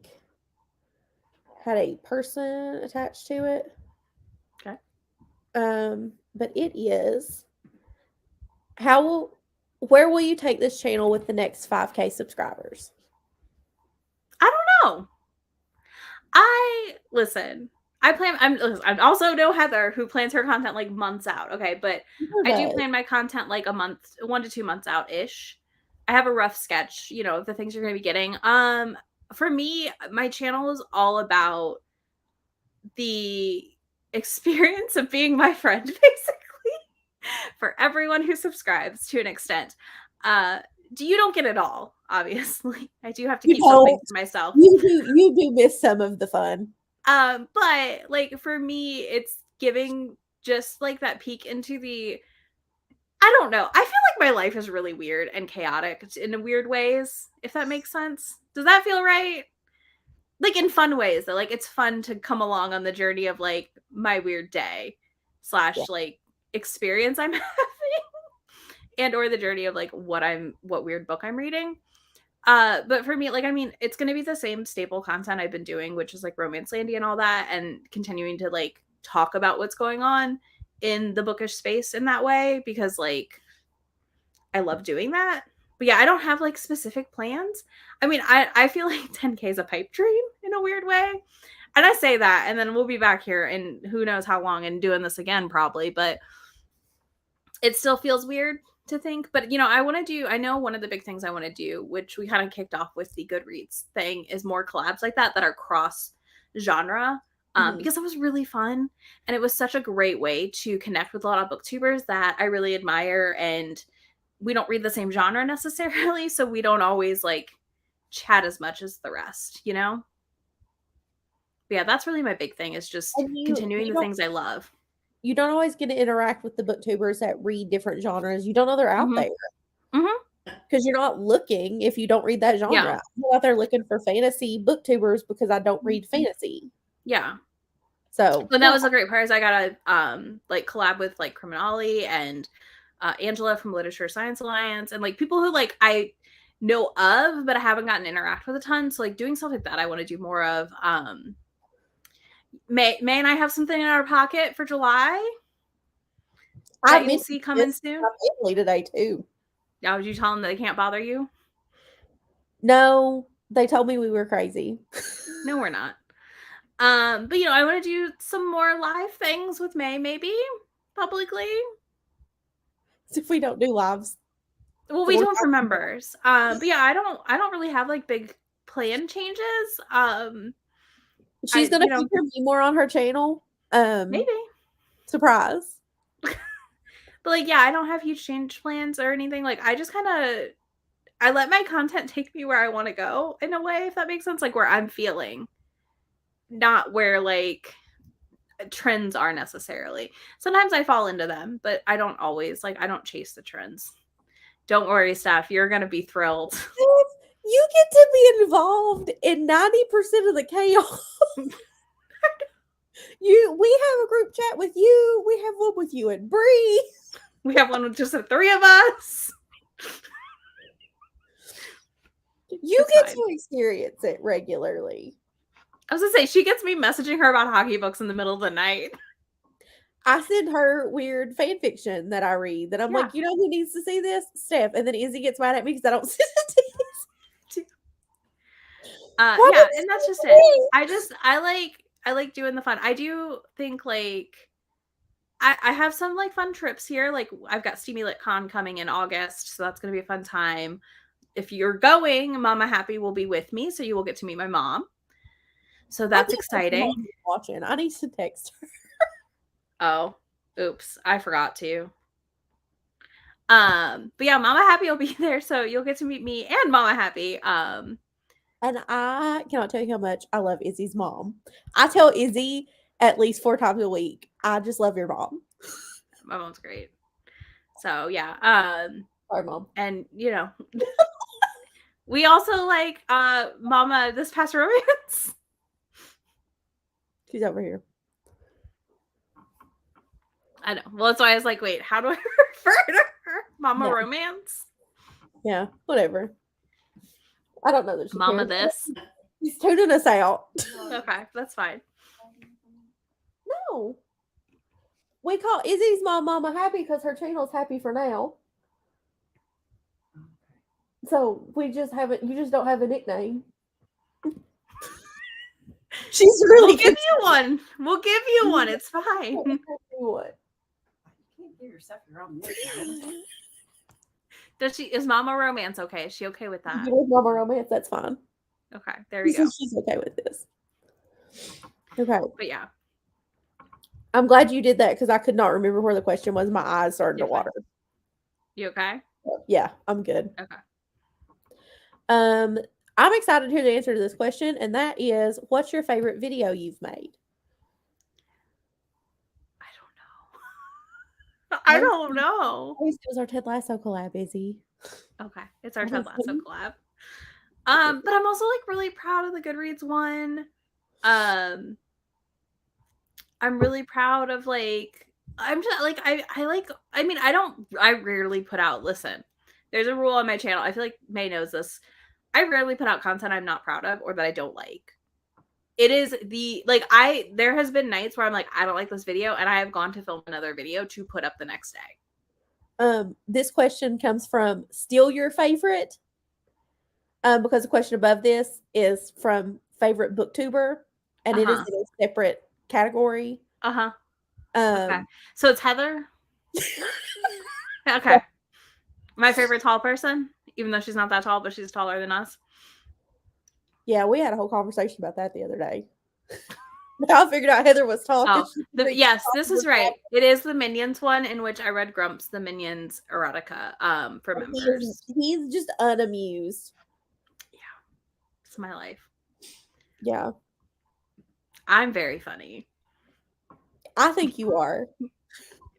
had a person attached to it.
Okay.
But it is where will you take this channel with the next 5K subscribers?
I don't know. I'm also no Heather who plans her content like months out. Okay. But I do plan my content like 1 to 2 months out ish. I have a rough sketch, of the things you're going to be getting. For me, my channel is all about the experience of being my friend, basically, for everyone who subscribes to an extent. You don't get it all, obviously. I do have to keep something to myself.
You do miss some of the fun.
But like for me, it's giving just like that peek into I don't know. I feel like my life is really weird and chaotic in weird ways, if that makes sense. Does that feel right? Like in fun ways, though. Like it's fun to come along on the journey of like my weird day / like experience I'm having, and or the journey of like what weird book I'm reading. But for me, like, I mean, it's going to be the same staple content I've been doing, which is like Romancelandia and all that, and continuing to like talk about what's going on in the bookish space in that way, because like I love doing that. But yeah, I don't have like specific plans. I mean, I feel like 10K is a pipe dream in a weird way. And I say that, and then we'll be back here in who knows how long and doing this again probably, but it still feels weird to think. But I know one of the big things I want to do, which we kind of kicked off with the Goodreads thing, is more collabs like that are cross genre. Because it was really fun, and it was such a great way to connect with a lot of booktubers that I really admire, and we don't read the same genre necessarily, so we don't always like chat as much as the rest, But yeah, that's really my big thing, is just continuing the things I love.
You don't always get to interact with the booktubers that read different genres. You don't know they're out there. Because you're not looking if you don't read that genre.
Yeah.
I'm out there looking for fantasy booktubers because I don't read fantasy.
Yeah.
So
that was a great part, is I got to like collab with like Criminali and Angela from Literature Science Alliance, and like people who like I know of but I haven't gotten to interact with a ton. So like doing stuff like that I want to do more of. Mae and I have something in our pocket for July that you'll see coming soon.
My family today too.
Now, did you tell them that they can't bother you?
No, they told me we were crazy.
No, we're not. But I want to do some more live things with Mae, maybe publicly.
If we don't do lives,
well, we don't for members. But yeah, I don't really have like big plan changes,
she's gonna feature me more on her channel.
Maybe.
Surprise.
But like, yeah, I don't have huge change plans or anything. Like, I just kind of, I let my content take me where I want to go in a way, if that makes sense. Like, where I'm feeling, not where like trends are necessarily. Sometimes I fall into them, but I don't always. Like, I don't chase the trends. Don't worry, Steph. You're gonna be thrilled.
You get to be involved in 90% of the chaos. We have a group chat with you. We have one with you and Bree.
We have one with just the three of us.
You get to experience it regularly.
I was gonna say, she gets me messaging her about hockey books in the middle of the night.
I send her weird fan fiction that I read that I'm like, you know who needs to see this? Steph. And then Izzy gets mad at me because I don't send it to Izzy.
Yeah, and that's just it. I like doing the fun. I do think like I have some like fun trips here. Like I've got Steamy Lit Con coming in August, so that's gonna be a fun time. If you're going, Mama Happy will be with me, so you will get to meet my mom. So that's exciting.
Watching. I need to text her.
Oh, oops. I forgot to. But yeah, Mama Happy will be there, so you'll get to meet me and Mama Happy.
And I cannot tell you how much I love Izzy's mom. I tell Izzy at least 4 times a week, I just love your mom.
My mom's great. So yeah.
Sorry, Mom.
And you know, we also like Mama This Past Romance.
She's over here.
I know. Well, that's why I was like, wait, how do I refer to her? Mama Romance?
Yeah, whatever. I don't know that she
Mama
cares.
This.
He's tuning us out.
Okay, that's fine.
No. We call Izzy's mom Mama Happy because her channel's happy for now. So we just haven't, you just don't have a nickname. She's really
We'll give you one. We'll give you one. It's fine.
What?
You can't give yourself your own nickname.
Is Mama Romance okay? Is she okay with that?
With Mama Romance, that's fine.
Okay, there we go.
She's okay with this. Okay.
But yeah.
I'm glad you did that because I could not remember where the question was. My eyes started to water.
You okay?
Yeah, I'm good.
Okay.
I'm excited to hear the answer to this question, and that is, what's your favorite video you've made?
I don't know.
It was our Ted Lasso collab, Izzy.
Okay, it's our Ted Lasso collab. But I'm also like really proud of the Goodreads one. I'm really proud of like, I'm just like, I rarely put out, listen, there's a rule on my channel. I feel like Mae knows this. I rarely put out content I'm not proud of or that I don't like. It is there has been nights where I'm like, I don't like this video, and I have gone to film another video to put up the next day.
This question comes from Steal Your Favorite. Because the question above this is from Favorite Booktuber, and it is in a separate category.
Okay. So it's Heather. Okay. My favorite tall person, even though she's not that tall, but she's taller than us.
Yeah, we had a whole conversation about that the other day. I figured out Heather was tall.
Oh, yes, this is right. It is the Minions one, in which I read Grumps, the Minions erotica for members.
He's just unamused.
Yeah. It's my life.
Yeah.
I'm very funny.
I think you are.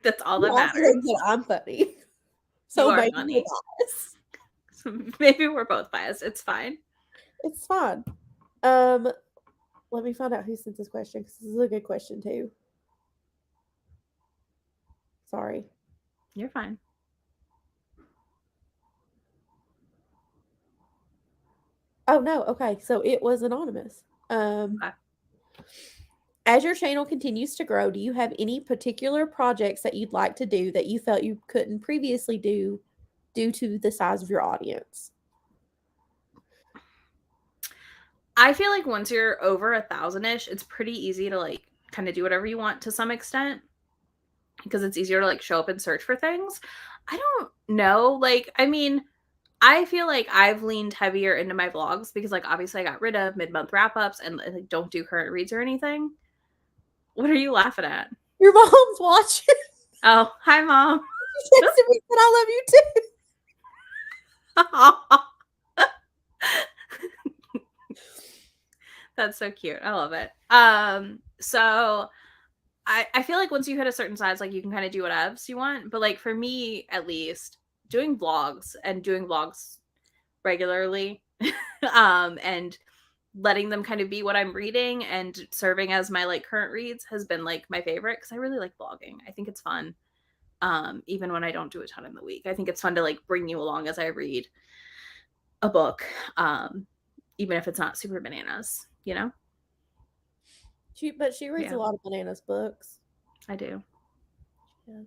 That's all that matters.
I'm funny. So maybe
funny. So maybe we're both biased. It's fine.
It's fine. Let me find out who sent this question because this is a good question too. Sorry.
You're fine.
Oh no, okay. So it was anonymous.
Okay.
As your channel continues to grow, do you have any particular projects that you'd like to do that you felt you couldn't previously do due to the size of your audience?
I feel like once you're over 1,000-ish, it's pretty easy to like kind of do whatever you want to some extent because it's easier to like show up and search for things. I don't know. Like, I mean, I feel like I've leaned heavier into my vlogs because, like, obviously I got rid of mid-month wrap-ups and like don't do current reads or anything. What are you laughing at?
Your mom's watching.
Oh, hi, Mom.
She texted me and I love you too.
That's so cute. I love it. So I feel like once you hit a certain size, like you can kind of do whatever you want. But like for me, at least, doing vlogs regularly, and letting them kind of be what I'm reading and serving as my like current reads has been like my favorite because I really like vlogging. I think it's fun. Even when I don't do a ton in the week, I think it's fun to like bring you along as I read a book, even if it's not super bananas, you know?
She reads a lot of bananas books.
I do. Yes.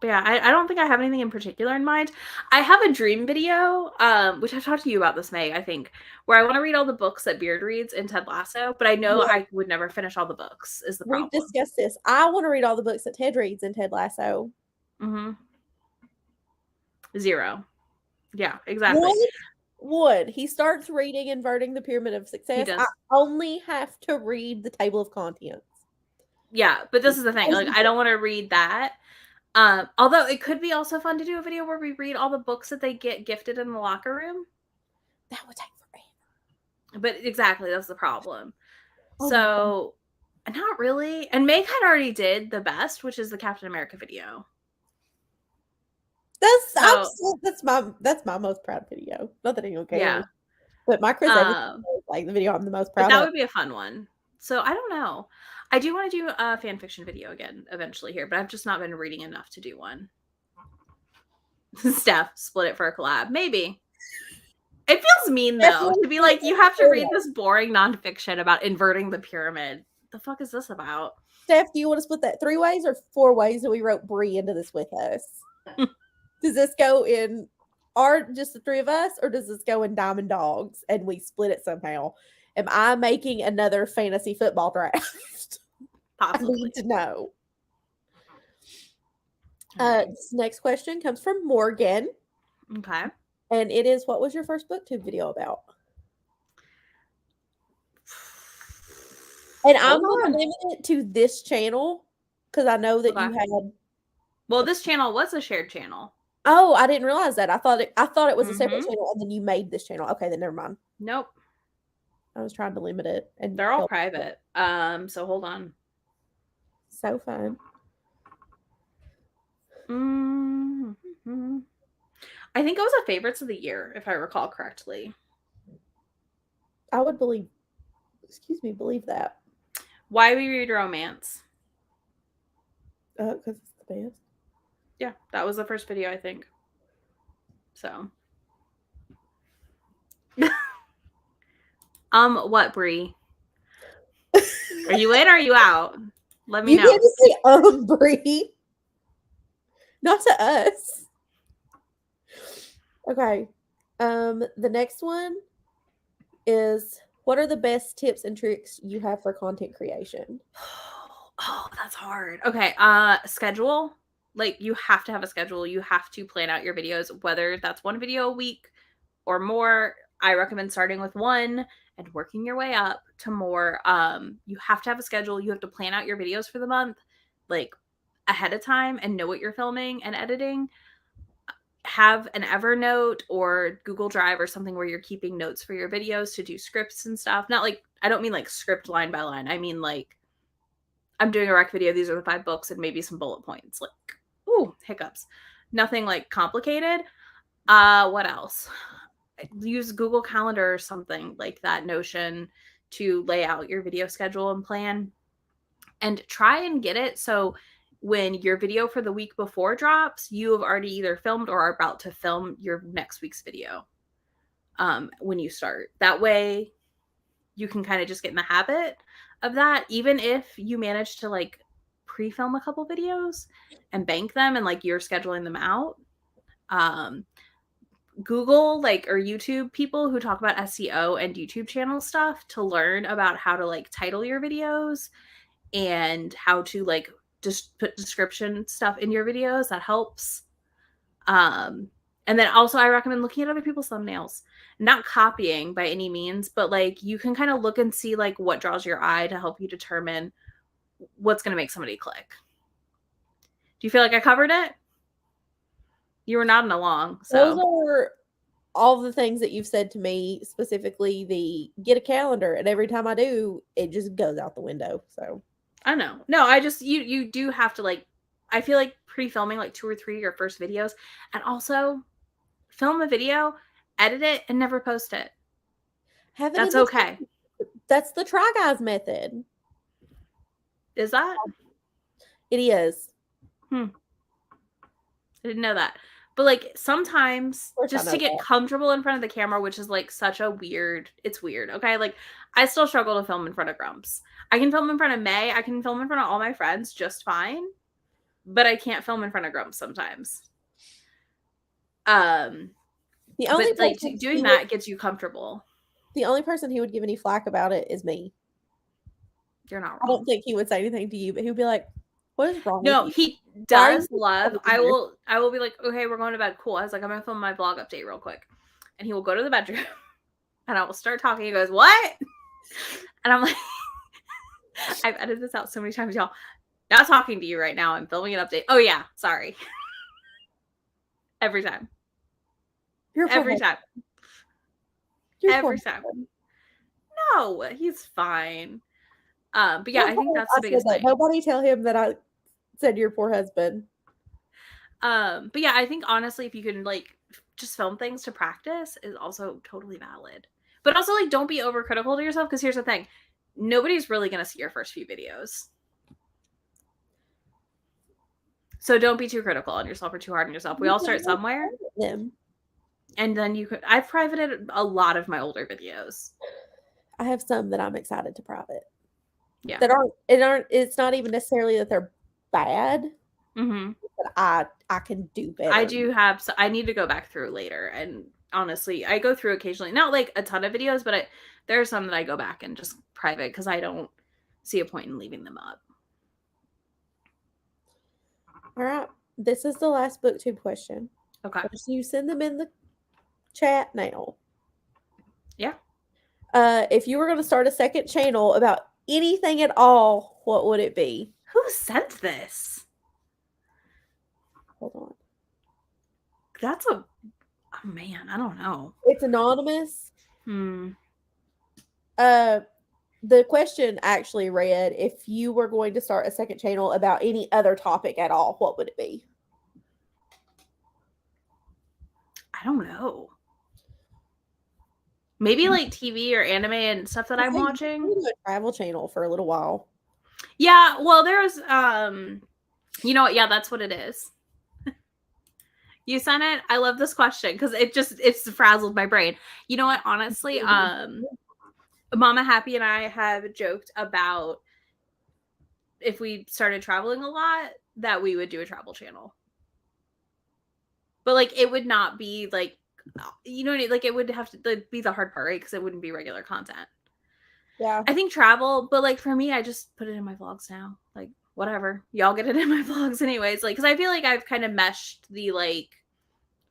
But yeah, I don't think I have anything in particular in mind. I have a dream video, which I've talked to you about this, May, I think, where I want to read all the books that Beard reads in Ted Lasso, but I know I would never finish all the books, is the problem.
We've discussed this. I want to read all the books that Ted reads in Ted Lasso.
Mm-hmm. 0. Yeah, exactly.
One, he starts reading Inverting the Pyramid of Success. I only have to read the table of contents.
Yeah, but this is the thing. Like, I don't want to read that. Although it could be also fun to do a video where we read all the books that they get gifted in the locker room.
That would take forever.
But exactly, that's the problem. So, not really. And Meg had already did the best, which is the Captain America video.
That's my most proud video. Not that anyone cares. Yeah. But my Chris Evans is like the video I'm the most proud of.
That would be a fun one. So I don't know. I do want to do a fan fiction video again eventually here, but I've just not been reading enough to do one. Steph, split it for a collab. Maybe. It feels mean, though, to be like, you have to read this boring nonfiction about inverting the pyramid. The fuck is this about?
Steph, do you want to split that 3 ways or 4 ways that we wrote Bree into this with us? Does this go in just the 3 of us, or does this go in Diamond Dogs and we split it somehow? Am I making another fantasy football draft?
Possibly.
I need to know. This next question comes from Morgan.
Okay.
And it is, what was your first booktube video about? And I'm going to limit it to this channel because I know that you had.
Well, this channel was a shared channel.
Oh, I didn't realize that. I thought it was a separate channel, and then you made this channel. Okay, then never mind.
Nope.
I was trying to limit it, and
they're all private. So hold on.
So fun.
Mm-hmm. I think it was a favorites of the year, if I recall correctly.
I would believe that.
Why we read romance?
Because it's the best.
Yeah, that was the first video, I think. So. What, Bree? Are you in or are you out? Let me know.
You didn't say Bree. Not to us. Okay. The next one is, what are the best tips and tricks you have for content creation?
Oh, that's hard. Okay. Schedule. Like, you have to have a schedule. You have to plan out your videos, whether that's 1 video a week or more. I recommend starting with 1 and working your way up to more. You have to have a schedule. You have to plan out your videos for the month, like, ahead of time and know what you're filming and editing. Have an Evernote or Google Drive or something where you're keeping notes for your videos to do scripts and stuff. Not like, I don't mean like script line by line. I mean like, I'm doing a rec video. These are the 5 books and maybe some bullet points. Like, ooh, hiccups. Nothing like complicated. What else? Use Google Calendar or something like that, Notion, to lay out your video schedule and plan. And try and get it so when your video for the week before drops, you have already either filmed or are about to film your next week's video when you start. That way you can kind of just get in the habit of that, even if you manage to like pre-film a couple videos and bank them and like you're scheduling them out. Google like or YouTube people who talk about SEO and YouTube channel stuff to learn about how to like title your videos and how to like just put description stuff in your videos. That helps. And And then also I recommend looking at other people's thumbnails, not copying by any means, but like you can kind of look and see like what draws your eye to help you determine what's going to make somebody click. Do you feel like I covered it? You were nodding along. So
those are all the things that you've said to me, specifically the get a calendar. And every time I do, it just goes out the window. So
I know. No, I just, you do have to like, I feel like pre-filming like 2 or 3 of your first videos, and also film a video, edit it, and never post it. That's okay.
That's the Try Guys method.
Is that?
It is.
I didn't know that. But like sometimes just to get comfortable in front of the camera, which is like such a weird, it's weird. Okay. Like I still struggle to film in front of Grumps. I can film in front of Mae. I can film in front of all my friends just fine. But I can't film in front of Grumps sometimes. The only but like doing that gets you comfortable.
The only person he would give any flack about it is me.
You're not wrong.
I don't think he would say anything to you, but he would be like, "What is wrong?"
No, he does love. I will be like, "Okay, we're going to bed." Cool. I was like, "I'm gonna film my vlog update real quick," and he will go to the bedroom, and I will start talking. He goes, "What?" And I'm like, "I've edited this out so many times, y'all. Not talking to you right now. I'm filming an update." Oh yeah, sorry. Every time. Every time. Every time. No, he's fine. But yeah, I think that's the biggest thing.
Nobody tell him that I said your poor husband.
But yeah, I think honestly, if you can like just film things to practice is also totally valid. But also like don't be overcritical to yourself, because here's the thing. Nobody's really gonna see your first few videos. So don't be too critical on yourself or too hard on yourself. We all start somewhere. And then you could, I've privated a lot of my older videos.
I have some that I'm excited to private.
Yeah.
That aren't, it's not even necessarily that they're bad. But I can do better.
I do have, so I need to go back through later. And honestly, I go through occasionally, not like a ton of videos, but there are some that I go back and just private because I don't see a point in leaving them up.
All right. This is the last BookTube question.
Okay.
So you send them in the chat now.
Yeah.
If you were going to start a second channel about anything at all, what would it be?
Who sent this?
Hold on.
That's oh man, I don't know.
It's anonymous. The question actually read, if you were going to start a second channel about any other topic at all, what would it be?
I don't know. Maybe like TV or anime and stuff that I'm watching.
Do a travel channel for a little while.
Yeah, well, there's you know what? Yeah, that's what it is. You sent it. I love this question because it's frazzled my brain. You know what? Honestly, Mama Happy and I have joked about if we started traveling a lot that we would do a travel channel. But like it would not be like, you know, like it would have to be the hard part, right? Because it wouldn't be regular content.
Yeah.
I think travel, but like for me, I just put it in my vlogs now. Like whatever, y'all get it in my vlogs anyways. Like, because I feel like I've kind of meshed the like,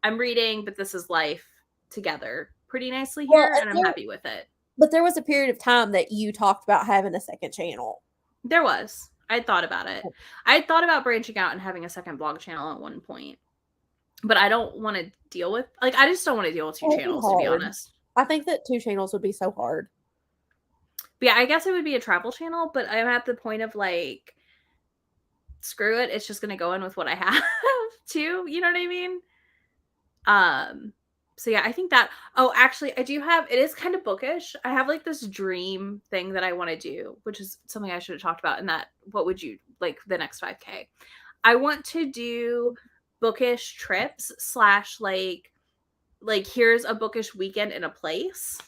I'm reading, but this is life together pretty nicely here, and I'm happy with it.
But there was a period of time that you talked about having a second channel.
There was. I thought about it. I thought about branching out and having a second blog channel at one point. But I don't want to deal with, like, I just don't want to deal with 2 channels, to be honest.
I think that 2 channels would be so hard.
But yeah, I guess it would be a travel channel, but I'm at the point of like, screw it. It's just going to go in with what I have too. You know what I mean? So yeah, I think that, oh, actually I do have, it is kind of bookish. I have like this dream thing that I want to do, which is something I should have talked about in that, what would you, like the next 5K. I want to do bookish trips / like here's a bookish weekend in a place.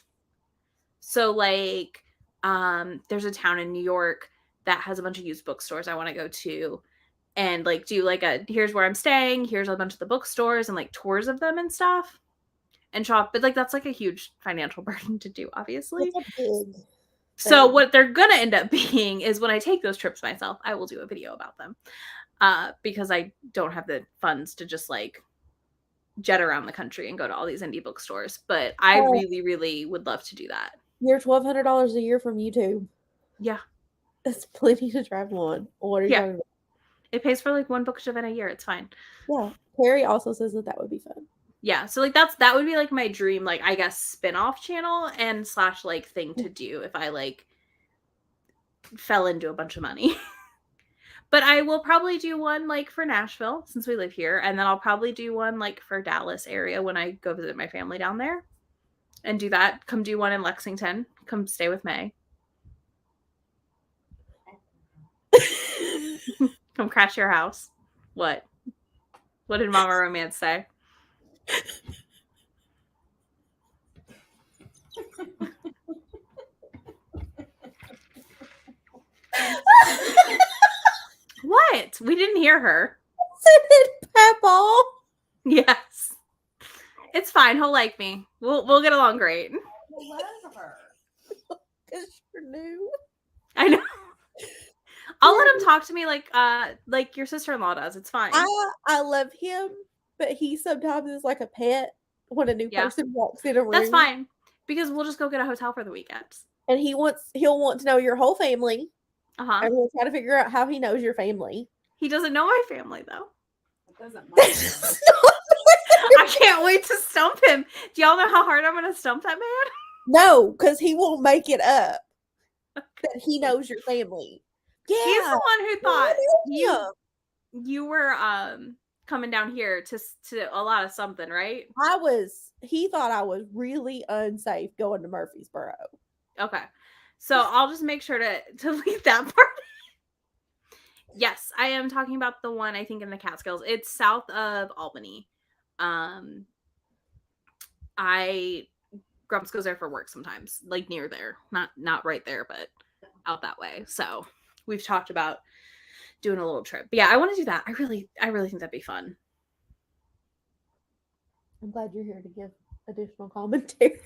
So like, there's a town in New York that has a bunch of used bookstores I want to go to and like do like here's where I'm staying, here's a bunch of the bookstores and like tours of them and stuff. And shop, but like that's like a huge financial burden to do, obviously. So what they're gonna end up being is when I take those trips myself, I will do a video about them, because I don't have the funds to just like jet around the country and go to all these indie bookstores. But I really, really would love to do that.
You're $1,200 a year from YouTube.
Yeah.
That's plenty to travel on. What are you talking about?
It pays for like one Bookish event a year. It's fine.
Yeah. Carrie also says that would be fun.
Yeah. So like that would be like my dream, like I guess spin-off channel and / like thing to do if I like fell into a bunch of money. But I will probably do one like for Nashville since we live here. And then I'll probably do one like for Dallas area when I go visit my family down there and do that. Come do one in Lexington. Come stay with Mae. Come crash your house. What? What did Mama Romance say? What? We didn't hear her.
Papa.
Yes. It's fine. He'll like me. We'll get along great.
I love her.
Because you're new.
I know. I'll let him talk to me like your sister-in-law does. It's fine.
I love him, but he sometimes is like a pet when a new person walks in a room.
That's fine. Because we'll just go get a hotel for the weekend.
And he'll want to know your whole family.
Uh-huh.
And we'll try to figure out how he knows your family.
He doesn't know my family though.
It doesn't matter.
I can't wait to stump him. Do y'all know how hard I'm gonna stump that man?
No, because he won't make it up that he knows your family. Yeah.
He's the one who thought you were coming down here to a lot of something, right?
He thought I was really unsafe going to Murfreesboro.
Okay. So I'll just make sure to leave that part. Yes, I am talking about the one I think in the Catskills. It's south of Albany. Grumps goes there for work sometimes, like near there. Not right there, but out that way. So we've talked about doing a little trip. But yeah, I want to do that. I really think that'd be fun.
I'm glad you're here to give additional commentary.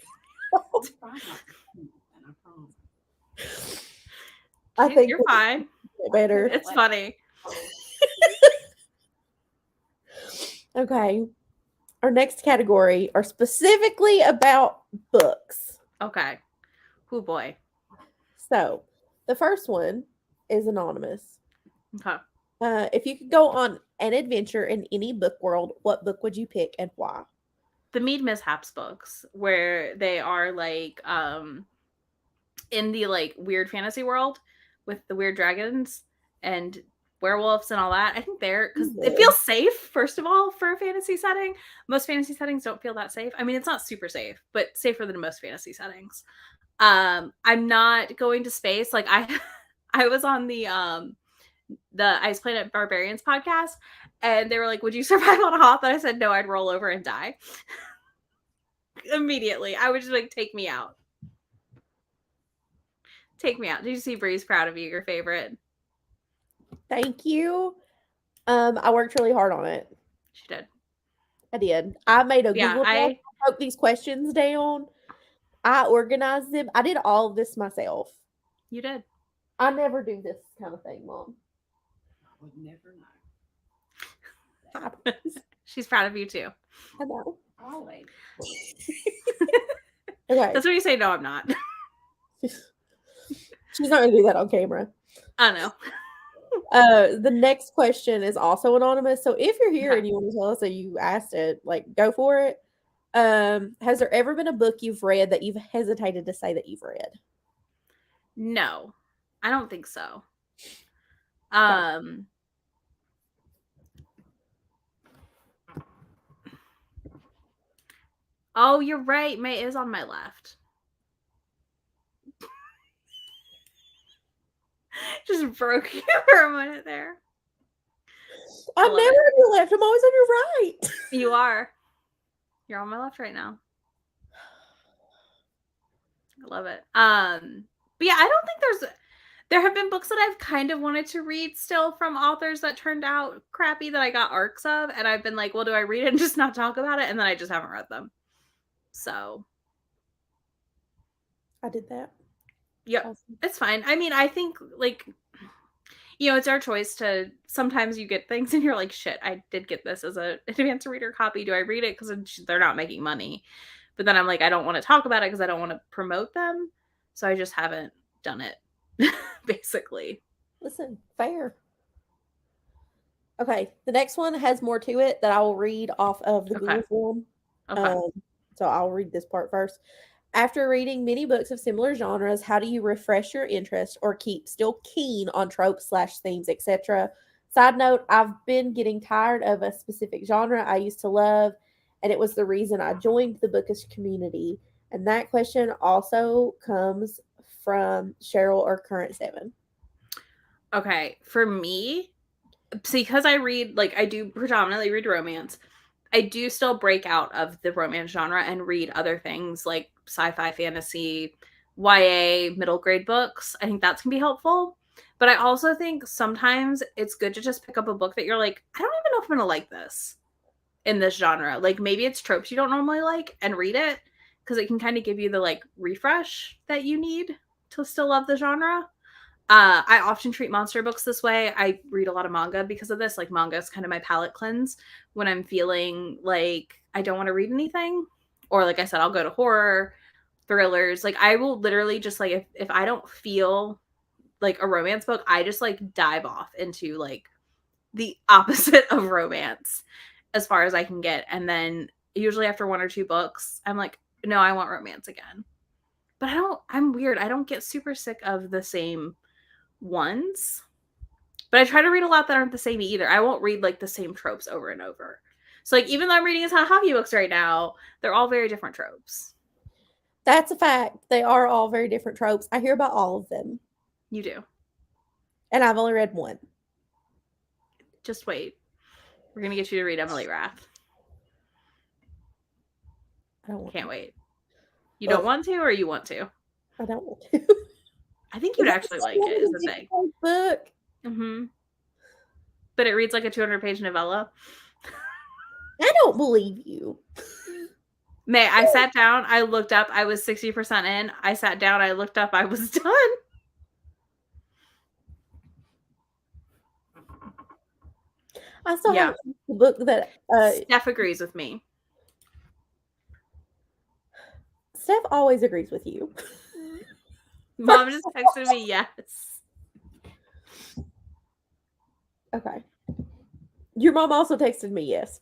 I think you're fine.
Better.
It's funny.
Okay. Our next category are specifically about books.
Okay. Oh boy.
So the first one is anonymous.
Okay.
If you could go on an adventure in any book world, what book would you pick and why?
The Mead Mishaps books, where they are like in the like weird fantasy world with the weird dragons and werewolves and all that. I think because it feels safe, first of all, for a fantasy setting. Most fantasy settings don't feel that safe. I mean, it's not super safe, but safer than most fantasy settings. I'm not going to space. Like I was on the Ice Planet Barbarians podcast, and they were like, would you survive on a Hoth? And I said, no, I'd roll over and die. Immediately. I would just like, take me out. Take me out. Did you see Bree's proud of you, your favorite?
Thank you. I worked really hard on it.
She did.
I did. I made a Google Doc. I wrote these questions down. I organized them. I did all of this myself.
You did.
I never do this kind of thing, Mom.
I would never know.
She's proud of you too.
I know.
Always.
Okay.
That's when you say, no, I'm not.
She's not going to do that on camera.
I know.
The next question is also anonymous. So if you're here and you want to tell us that you asked it, like, go for it. Has there ever been a book you've read that you've hesitated to say that you've read?
No, I don't think so. Oh, you're right. Mae is on my left. Just broke you for a minute there.
I'm never on your left. I'm always on your right.
You are. You're on my left right now. I love it. But yeah, I don't think there have been books that I've kind of wanted to read still from authors that turned out crappy that I got arcs of, and I've been like, well, do I read it and just not talk about it? And then I just haven't read them. So
I did that.
Yeah, awesome. It's fine. I mean, I think like it's our choice to, sometimes you get things and you're like, shit, I did get this as an advanced reader copy. Do I read it? Because they're not making money. But then I'm like, I don't want to talk about it because I don't want to promote them. So I just haven't done it, basically.
Listen, fair. Okay, the next one has more to it that I will read off of the Google form.
Okay.
So I'll read this part first. After reading many books of similar genres, how do you refresh your interest or keep still keen on tropes / themes, etc.? Side note, I've been getting tired of a specific genre I used to love, and it was the reason I joined the Bookish community. And that question also comes from Cheryl or Current 7.
Okay, for me, because I read, like, I do predominantly read romance, I do still break out of the romance genre and read other things like sci-fi, fantasy, YA, middle grade books. I think that's can be helpful. But I also think sometimes it's good to just pick up a book that you're like, I don't even know if I'm going to like this in this genre. Like, maybe it's tropes you don't normally like, and read it because it can kind of give you the, like, refresh that you need to still love the genre. I often treat monster books this way. I read a lot of manga because of this. Like, manga is kind of my palate cleanse when I'm feeling like I don't want to read anything. Or, like I said, I'll go to horror, thrillers. Like, I will literally just, like, if I don't feel like a romance book, I just, like, dive off into, like, the opposite of romance as far as I can get. And then usually after 1 or 2 books, I'm like, no, I want romance again. But I'm weird. I don't get super sick of the same ones, but I try to read a lot that aren't the same either. I won't read, like, the same tropes over and over. So, like, even though I'm reading hockey books right now, they're all very different tropes.
That's a fact. They are all very different tropes. I hear about all of them.
You do.
And I've only read one.
Just wait. We're going to get you to read Emily Rath. Can't wait. You don't want to, or you want to?
I don't want to.
I think you'd actually like it, is the thing.
Book.
Mm-hmm. But it reads like a 200-page novella.
I don't believe you.
May, I sat down, I looked up, I was 60% in. I sat down, I looked up, I was done.
I still have the book that
Steph agrees with me.
Steph always agrees with you.
Mom just texted me yes.
Okay. Your mom also texted me yes.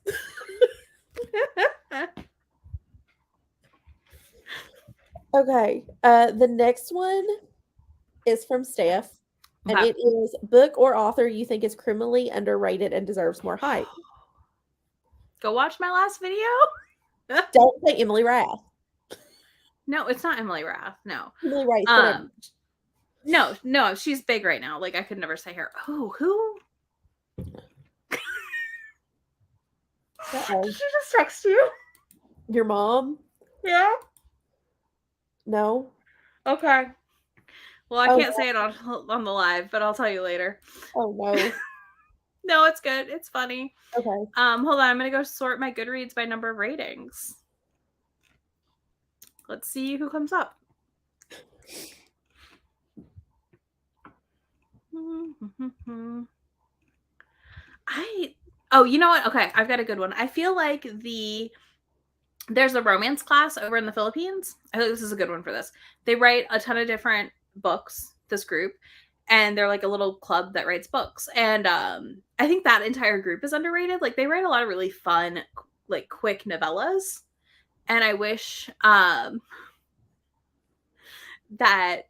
Okay. The next one is from Steph. And it is book or author you think is criminally underrated and deserves more hype.
Go watch my last video.
Don't say Emily Rath.
No, it's not Emily Rath. No.
Emily Rath.
No, she's big right now. Like, I could never say her. Oh, who? Did she just text you?
Your mom?
Yeah.
No.
Okay. Well, I can't say it on the live, but I'll tell you later.
Oh no.
No, it's good. It's funny.
Okay.
Hold on. I'm gonna go sort my Goodreads by number of ratings. Let's see who comes up. You know what? Okay, I've got a good one. I feel like there's a romance class over in the Philippines. I think this is a good one for this. They write a ton of different books, this group, and they're like a little club that writes books. And I think that entire group is underrated. Like, they write a lot of really fun, like, quick novellas. And I wish that,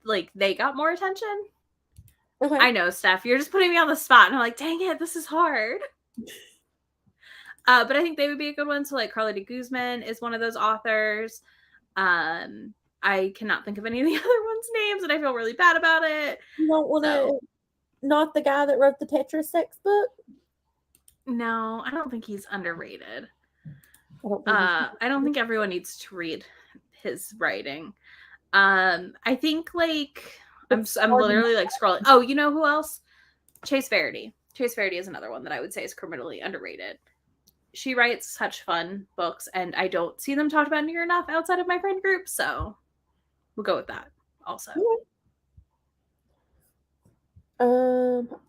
like, they got more attention. Okay. I know, Steph, you're just putting me on the spot, and I'm like, dang it, this is hard. But I think they would be a good one. So, like, Carla de Guzman is one of those authors. I cannot think of any of the other ones' names, and I feel really bad about it.
You don't want to, not the guy that wrote the Tetris sex book?
No, I don't think he's underrated. I don't think everyone needs to read his writing. I think, like, I'm literally, like, scrolling. Oh, you know who else? Chase Verity. Chase Verity is another one that I would say is criminally underrated. She writes such fun books, and I don't see them talked about near enough outside of my friend group, so we'll go with that also.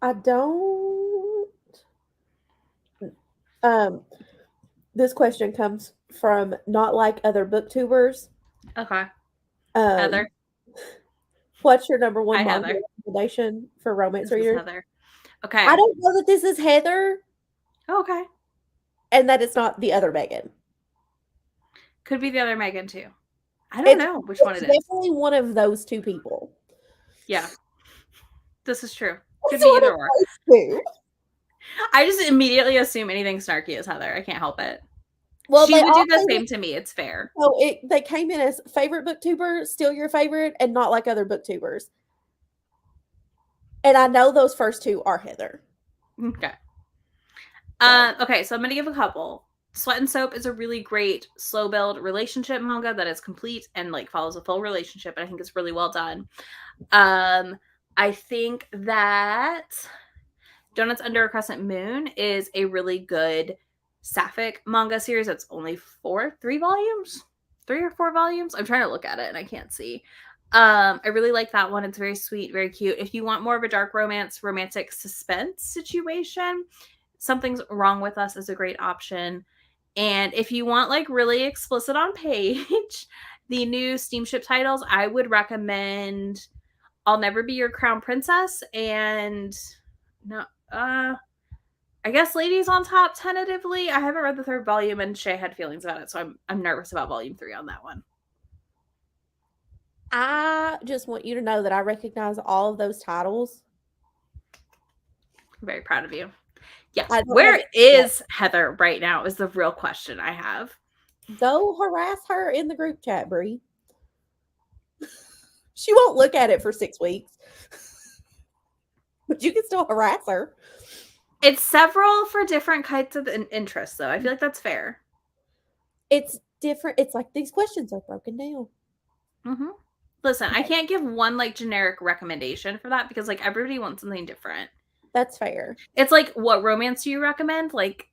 I don't. This question comes from Not Like Other Booktubers.
Okay.
Um,
Heather.
What's your number one
Hi,
manga
Heather.
recommendation for romance
This is
readers?
Heather. Okay.
I don't know that this is Heather.
Oh, okay.
And that it's not the other Megan.
Could be the other Megan too. I don't know which one it is.
Definitely one of those two people.
Yeah. This is true. Could
It's
be either or.
Two.
I just immediately assume anything snarky is Heather. I can't help it.
Well,
she would do the same to me. It's fair.
So they came in as favorite booktuber, still your favorite, and Not Like Other Booktubers. And I know those first two are Heather.
Okay. Okay, so I'm going to give a couple. Sweat and Soap is a really great slow build relationship manga that is complete and like follows a full relationship. And I think it's really well done. I think that Donuts Under a Crescent Moon is a really good sapphic manga series. That's only 3 volumes, 3 or 4 volumes. I'm trying to look at it and I can't see. I really like that one. It's very sweet, very cute. If you want more of a dark romantic suspense situation, Something's Wrong with Us is a great option. And if you want like really explicit on page, the new steamship titles, I would recommend I'll Never Be Your Crown Princess and I guess Ladies on Top tentatively. I haven't read the 3rd volume and Shay had feelings about it, so I'm nervous about volume 3 on that one.
I just want you to know that I recognize all of those titles.
I'm very proud of you. Yes. Where is Heather right now is the real question I have.
Go harass her in the group chat, Brie. She won't look at it for 6 weeks. But you can still harass her.
It's several for different kinds of interests, though. I feel like that's fair.
It's different. It's like these questions are broken down.
Mm-hmm. Listen, I can't give one like generic recommendation for that because like everybody wants something different.
That's fair.
It's like, what romance do you recommend? Like,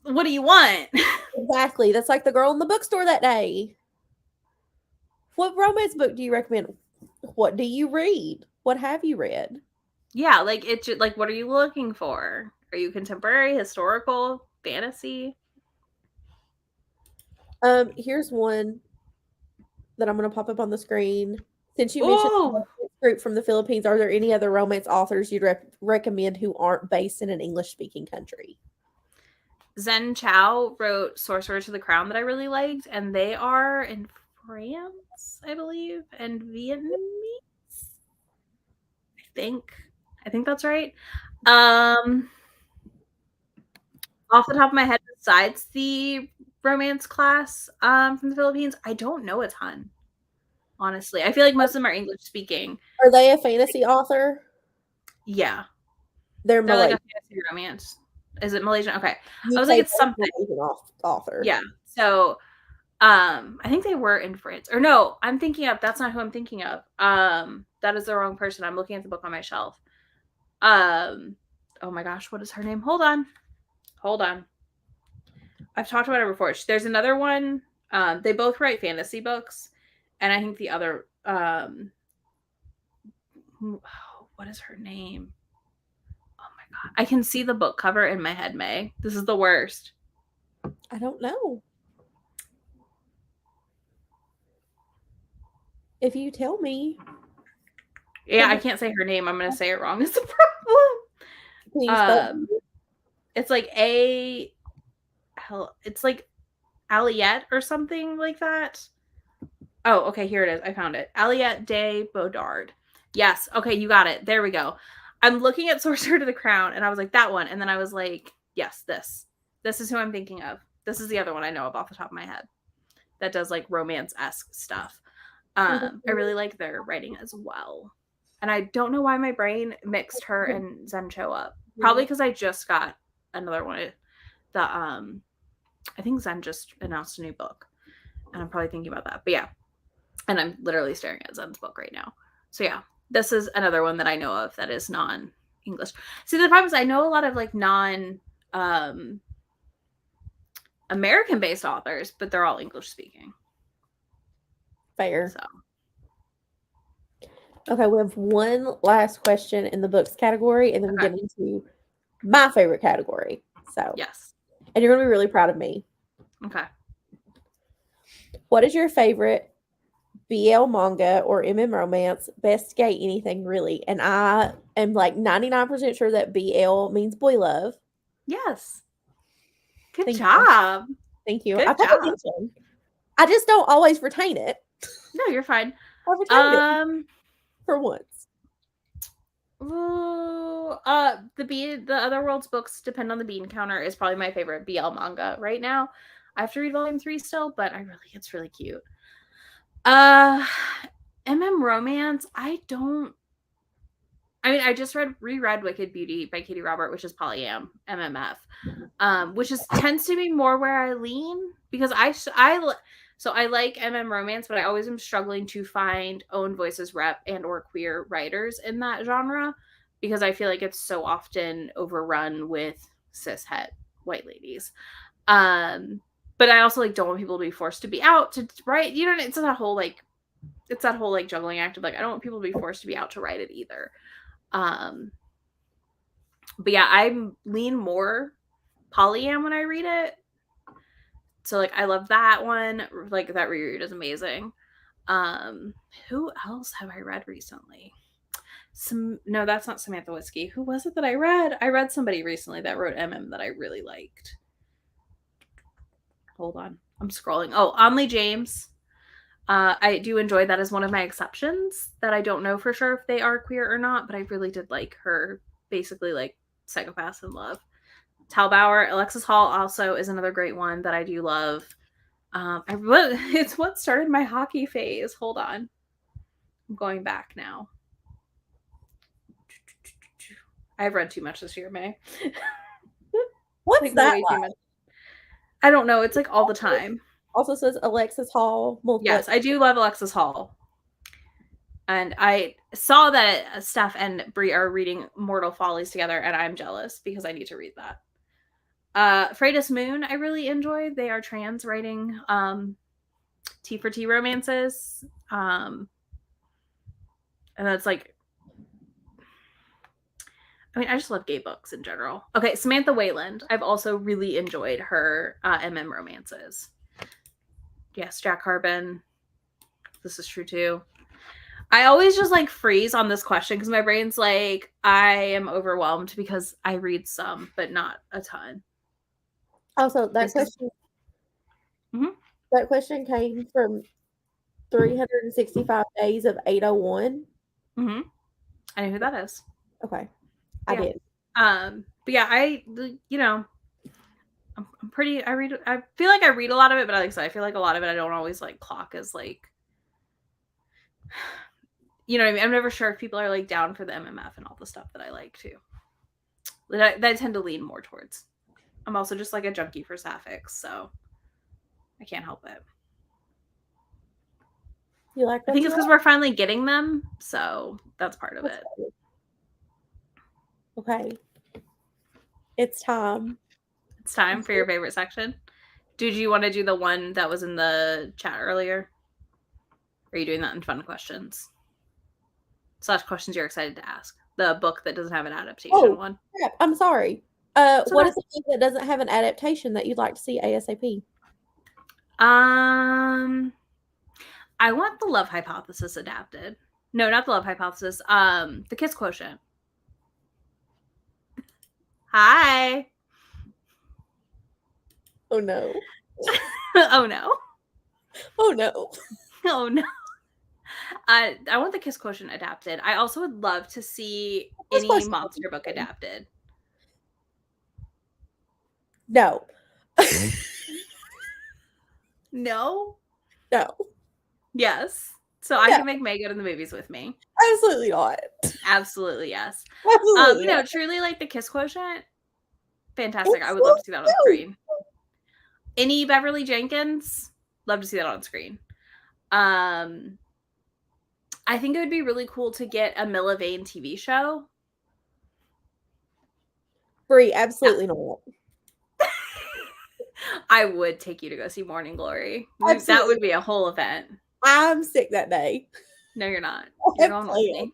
what do you want?
Exactly. That's like the girl in the bookstore that day. What romance book do you recommend? What do you read? What have you read?
Yeah, like it's like, what are you looking for? Are you contemporary, historical, fantasy?
Here's one that I'm going to pop up on the screen. Since you mentioned this group from the Philippines, are there any other romance authors you'd recommend who aren't based in an English-speaking country?
Zen Chow wrote Sorcerer to the Crown that I really liked, and they are in France, I believe, and Vietnamese. I think that's right. Off the top of my head, besides the romance class from the Philippines, I don't know a ton. Honestly, I feel like most of them are English speaking.
Are they a fantasy author?
Yeah,
they're
like a fantasy romance. Is it Malaysian? Okay, I was like, it's something.
Author.
Yeah. So, I think they were in France. Or no, I'm thinking of. That's not who I'm thinking of. That is the wrong person. I'm looking at the book on my shelf. Oh my gosh, what is her name? Hold on. I've talked about her before. There's another one. They both write fantasy books, and I think the other. What is her name? Oh my god, I can see the book cover in my head, May. This is the worst.
I don't know. If you tell me.
Yeah, I can't say her name. I'm going to say it wrong. It's a problem. It's like it's like Aliette or something like that. Oh, okay, here it is. I found it. Aliette de Bodard. Yes. Okay, you got it. There we go. I'm looking at Sorcerer to the Crown, and I was like, that one. And then I was like, yes, this. This is who I'm thinking of. This is the other one I know of off the top of my head that does like romance-esque stuff. I really like their writing as well. And I don't know why my brain mixed her and Zen Cho up. Probably because I just got another one. I think Zen just announced a new book. And I'm probably thinking about that. But yeah. And I'm literally staring at Zen's book right now. So yeah. This is another one that I know of that is non-English. See, the problem is I know a lot of like American-based authors, but they're all English speaking.
Fair.
So.
Okay, we have one last question in the books category, and then we get into my favorite category. So
yes.
And you're going to be really proud of me.
Okay.
What is your favorite BL manga or MM romance? Best gay anything, really. And I am like 99% sure that BL means boy love.
Yes. Good
Thank
job.
You. Thank you.
Good
I pay
job.
attention. I just don't always retain it.
No, you're fine.
I've retained it for once.
Ooh, the Other World's books depend on the bean counter is probably my favorite BL manga right now. I have to read volume 3 still, but it's really cute. MM romance, I just reread Wicked Beauty by Katie Robert, which is polyam MMF, which tends to be more where I lean because I like MM romance, but I always am struggling to find own voices rep and or queer writers in that genre because I feel like it's so often overrun with cishet white ladies. But I also don't want people to be forced to be out to write. You know, it's that whole juggling act of I don't want people to be forced to be out to write it either. But yeah, I lean more polyam when I read it. So I love that one. That reread is amazing. Who else have I read recently? No, that's not Samantha Whiskey. Who was it that I read? I read somebody recently that wrote MM that I really liked. Hold on. I'm scrolling. Oh, Onley James. I do enjoy that as one of my exceptions that I don't know for sure if they are queer or not, but I really did like her basically Psychopaths in Love. Talbauer, Alexis Hall also is another great one that I do love. It's what started my hockey phase. Hold on. I'm going back now. I've read too much this year, May.
What's that like?
I don't know. It's all the time.
Also says Alexis Hall.
Yes, I do love Alexis Hall. And I saw that Steph and Brie are reading Mortal Follies together, and I'm jealous because I need to read that. Freydis Moon, I really enjoy. They are trans writing T for T romances. And that's I just love gay books in general. Okay, Samantha Wayland. I've also really enjoyed her MM romances. Yes, Jack Harbin. This is true too. I always just freeze on this question because my brain's I am overwhelmed because I read some, but not a ton.
Also, that question came from 365 Days of 801.
Mm-hmm. I know who that is.
Okay. I did.
But yeah, I'm pretty, I feel like I read a lot of it, but I feel like a lot of it I don't always clock as you know what I mean? I'm never sure if people are down for the MMF and all the stuff that I like too. That I tend to lean more towards. I'm also just a junkie for sapphics, so I can't help it.
You like that?
I think it's because we're finally getting them, so that's part of it.
Okay. It's time.
It's time for your favorite section. Did you want to do the one that was in the chat earlier? Or are you doing that in fun questions? / questions you're excited to ask. The book that doesn't have an adaptation one.
Crap. I'm sorry. What is the book that doesn't have an adaptation that you'd like to see ASAP?
I want the Love Hypothesis adapted. No, not the Love Hypothesis. The Kiss Quotient. Hi.
Oh no.
Oh no.
Oh no.
Oh no. I want the Kiss Quotient adapted. I also would love to see any monster book adapted.
No.
No?
No.
Yes. So I can make May go to the movies with me.
Absolutely not.
Absolutely, yes.
Absolutely.
Truly the Kiss Quotient. Fantastic. I would love to see that on screen. Any Beverly Jenkins? Love to see that on screen. I think it would be really cool to get a Milla Vane TV show.
Brie, absolutely not.
I would take you to go see Morning Glory.
Absolutely.
That would be a whole event.
I'm sick that day.
No, you're not. You're going with me.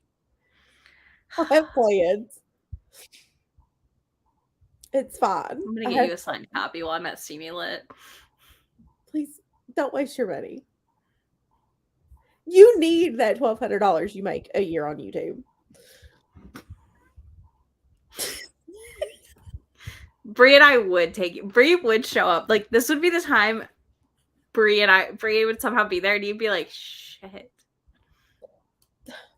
I have plans. It's fine.
I'm gonna get you a signed copy while I'm at Steamy Lit.
Please don't waste your money. You need that $1,200 you make a year on YouTube.
Brie and I would take it. Brie would show up. Like, this would be the time Brie would somehow be there, and you'd be like, shit.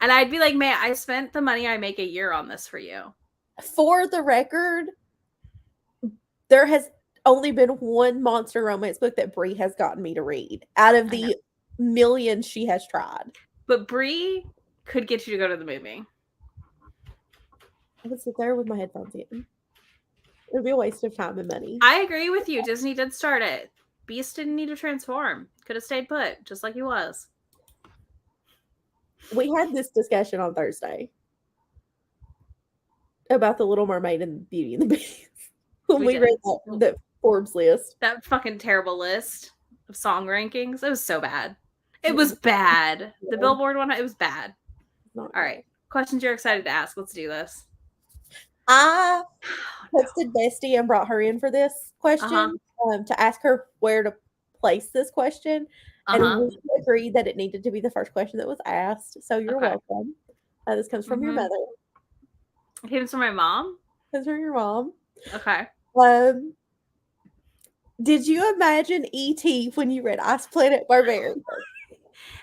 And I'd be like, man, I spent the money I make a year on this for you.
For the record, there has only been one monster romance book that Brie has gotten me to read out of the millions she has tried.
But Brie could get you to go to the movie.
I would sit there with my headphones in. It would be a waste of time and money.
I agree with you. Disney did start it. Beast didn't need to transform. Could have stayed put, just like he was.
We had this discussion on Thursday about the Little Mermaid and Beauty and the Beast when we read the Forbes list.
That fucking terrible list of song rankings. It was so bad. It was bad. The Billboard one, it was bad. All right. Questions you're excited to ask. Let's do this.
I texted Bestie and brought her in for this question to ask her where to place this question. And we agreed that it needed to be the first question that was asked. So you're welcome. This comes from your mother.
It came from my mom?
It comes from your mom.
Okay.
Did you imagine E.T. when you read Ice Planet Barbarian?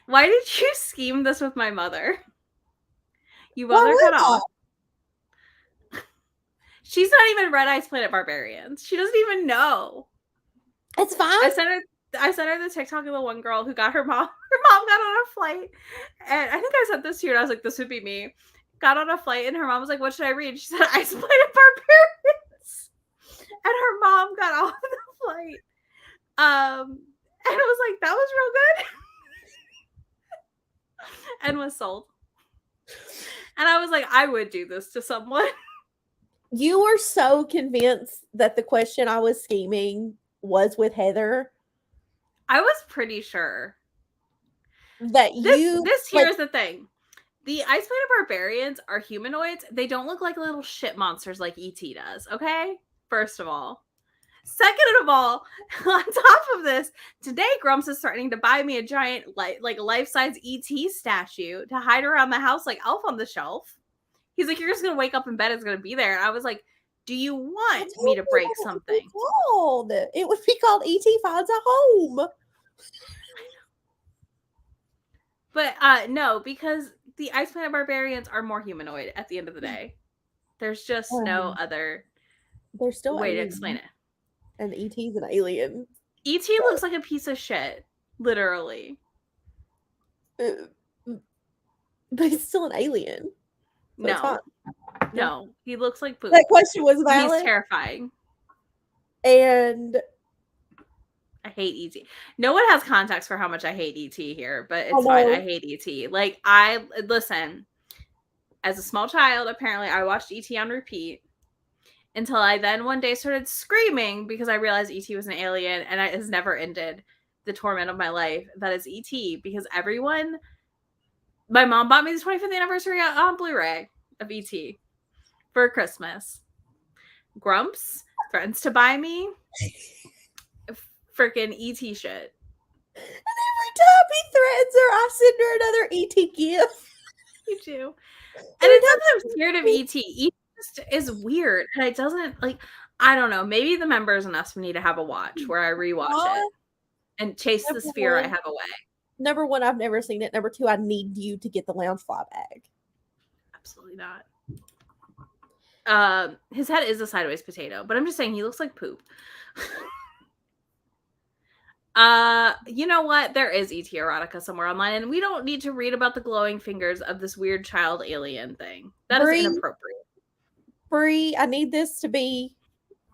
Why did you scheme this with my mother? You both are cut off. She's not even read Ice Planet Barbarians. She doesn't even know.
It's fine.
I sent her the TikTok of the one girl who got her mom. Her mom got on a flight. And I think I sent this to you and I was like, this would be me. Got on a flight and her mom was like, what should I read? She said, Ice Planet Barbarians. And her mom got off the flight. And it was like, that was real good. And was sold. And I was like, I would do this to someone.
You were so convinced that the question I was scheming was with Heather.
I was pretty sure.
That
Here's the thing. The Ice Planet Barbarians are humanoids. They don't look like little shit monsters like E.T. does, okay? First of all. Second of all, on top of this, today Grumps is threatening to buy me a giant, life-size E.T. statue to hide around the house like Elf on the Shelf. He's like, you're just going to wake up in bed, it's going to be there. And I was like, do you want me to break something?
It would be called E.T. Finds a Home.
But no, because the Ice Planet Barbarians are more humanoid at the end of the day. There's just no other way to explain it.
And E.T.'s an alien.
E.T. looks like a piece of shit. Literally.
But he's still an alien. So
no. He looks like poop.
That question was valid.
He's terrifying.
And
I hate E.T. No one has context for how much I hate E.T. here, but it's fine. I hate E.T. Like, listen, as a small child, apparently I watched E.T. on repeat until I then one day started screaming because I realized E.T. was an alien, and it has never ended the torment of my life. That is E.T. because my mom bought me the 25th anniversary on Blu-ray of E.T. for Christmas. Grumps threatens to buy me freaking E.T. shit.
And every time he threatens her, I send her another E.T. gift.
You do. And it's not that I'm scared of E.T. E.T. just is weird. And it doesn't, I don't know. Maybe the members and us need to have a watch where I rewatch it and chase the fear I have away.
Number one, I've never seen it. Number two, I need you to get the Loungefly bag.
Absolutely not. His head is a sideways potato, but I'm just saying he looks like poop. You know what? There is ET erotica somewhere online, and we don't need to read about the glowing fingers of this weird child alien thing. That is inappropriate.
Brie, I need this to be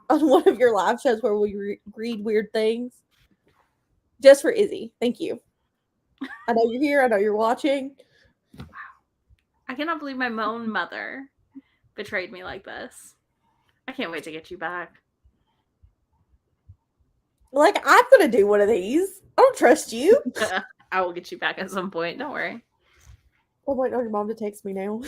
on one of your live shows where we read weird things. Just for Izzy. Thank you. I know you're here. I know you're watching.
Wow. I cannot believe my own mother betrayed me like this. I can't wait to get you back.
I'm gonna do one of these. I don't trust you.
I will get you back at some point. Don't worry.
I'm waiting on your mom to text me now.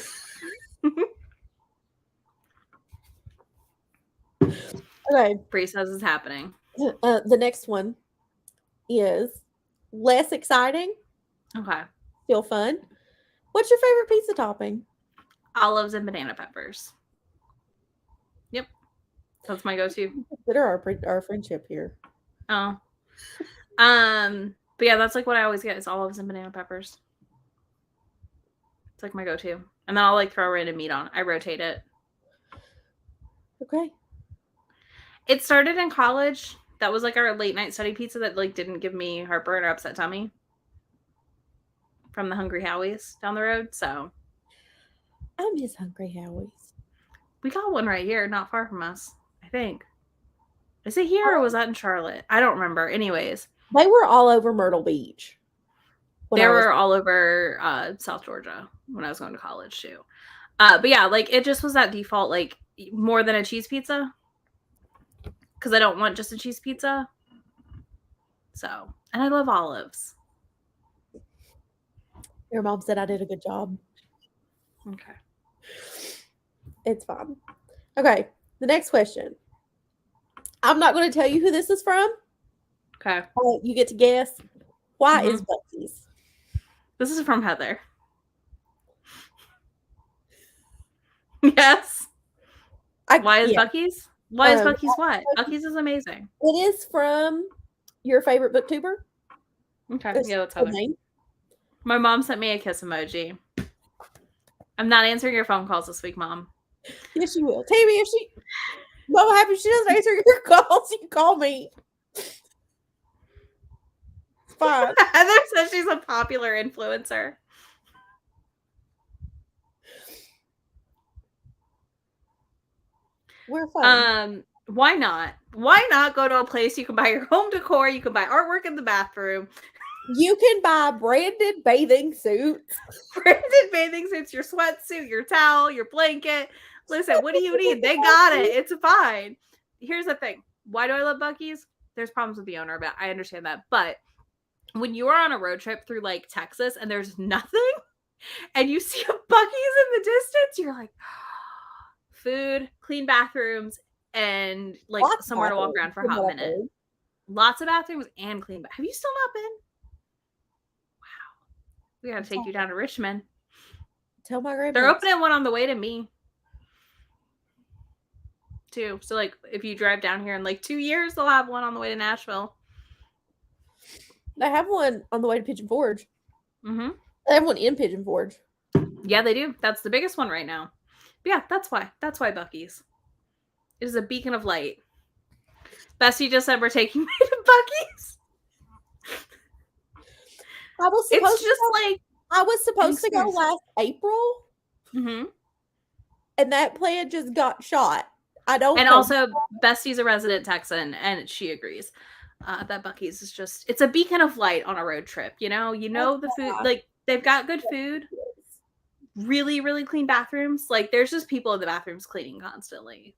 Okay.
Bree says it's happening.
The next one is less exciting.
Okay.
Still fun. What's your favorite pizza topping?
Olives and banana peppers. Yep. That's my go-to.
Consider our friendship here.
Oh. But yeah, that's like what I always get is olives and banana peppers. It's like my go-to. And then I'll like throw random meat on. I rotate it.
Okay.
It started in college. That was like our late night study pizza that like didn't give me heartburn or upset tummy. From the Hungry Howie's down the road. So
I miss Hungry Howie's.
we got one right here, not far from us, I think. Is it here or was that in Charlotte? I don't remember. Anyways.
They were all over Myrtle Beach.
They were all over South Georgia when I was going to college too. But yeah, like it just was that default, like more than a cheese pizza. Because I don't want just a cheese pizza. So, and I love olives.
Your mom said I did a good job.
Okay.
It's fine. Okay. The next question. I'm not going to tell you who this is from.
Okay.
You get to guess. Why is Bucky's?
This is from Heather. Yes. Why is Bucky's? Why is Bucky's what? Bucky's is amazing.
It is from your favorite booktuber.
Okay. Yeah, that's Heather. My mom sent me a kiss emoji. I'm not answering your phone calls this week, Mom.
Yes, you will. Tammy, if she... Mama happy she doesn't answer your calls, you call me. It's fine.
Heather says she's a popular influencer.
We're fine.
Why not? Why not go to a place you can buy your home decor, you can buy artwork in the bathroom.
You can buy branded bathing suits.
Branded bathing suits, your sweatsuit, your towel, your blanket. Listen, what do you need? They got it. It's fine. Here's the thing. Why do I love Bucky's? There's problems with the owner, but I understand that. But when you are on a road trip through like Texas and there's nothing and you see a Bucky's in the distance, you're like, food, clean bathrooms, and like somewhere to walk around for a hot minute. Lots of bathrooms and clean. Have you still not been? Wow. We got to take you down to Richmond.
Tell my grandparents.
They're opening one on the way to me. Too. So like if you drive down here in like 2 years, they'll have one on the way to Nashville.
They have one on the way to Pigeon Forge.
Mm-hmm.
They have one in Pigeon Forge.
Yeah, they do. That's the biggest one right now. But yeah, that's why. That's why Bucky's. It is a beacon of light. Bessie just said we're taking me to Bucky's.
I was supposed to go last April.
Mm-hmm.
And that plan just got shot.
And also, Bestie's a resident Texan, and she agrees that Bucky's is just, it's a beacon of light on a road trip. You know the food, like they've got good food, really, really clean bathrooms. Like there's just people in the bathrooms cleaning constantly.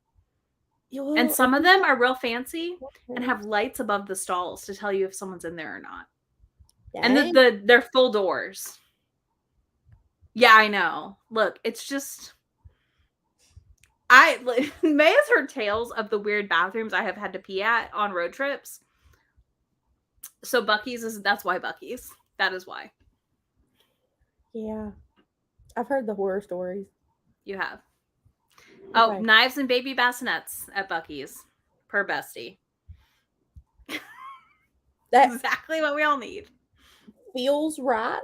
And some of them are real fancy and have lights above the stalls to tell you if someone's in there or not. Dang. And they're full doors. Yeah, I know. Look, it's just... May has heard tales of the weird bathrooms I have had to pee at on road trips. So that's why Bucky's. That is why.
Yeah. I've heard the horror stories.
You have. Oh, knives and baby bassinets at Bucky's. Per Bestie. That's exactly what we all need.
Feels right.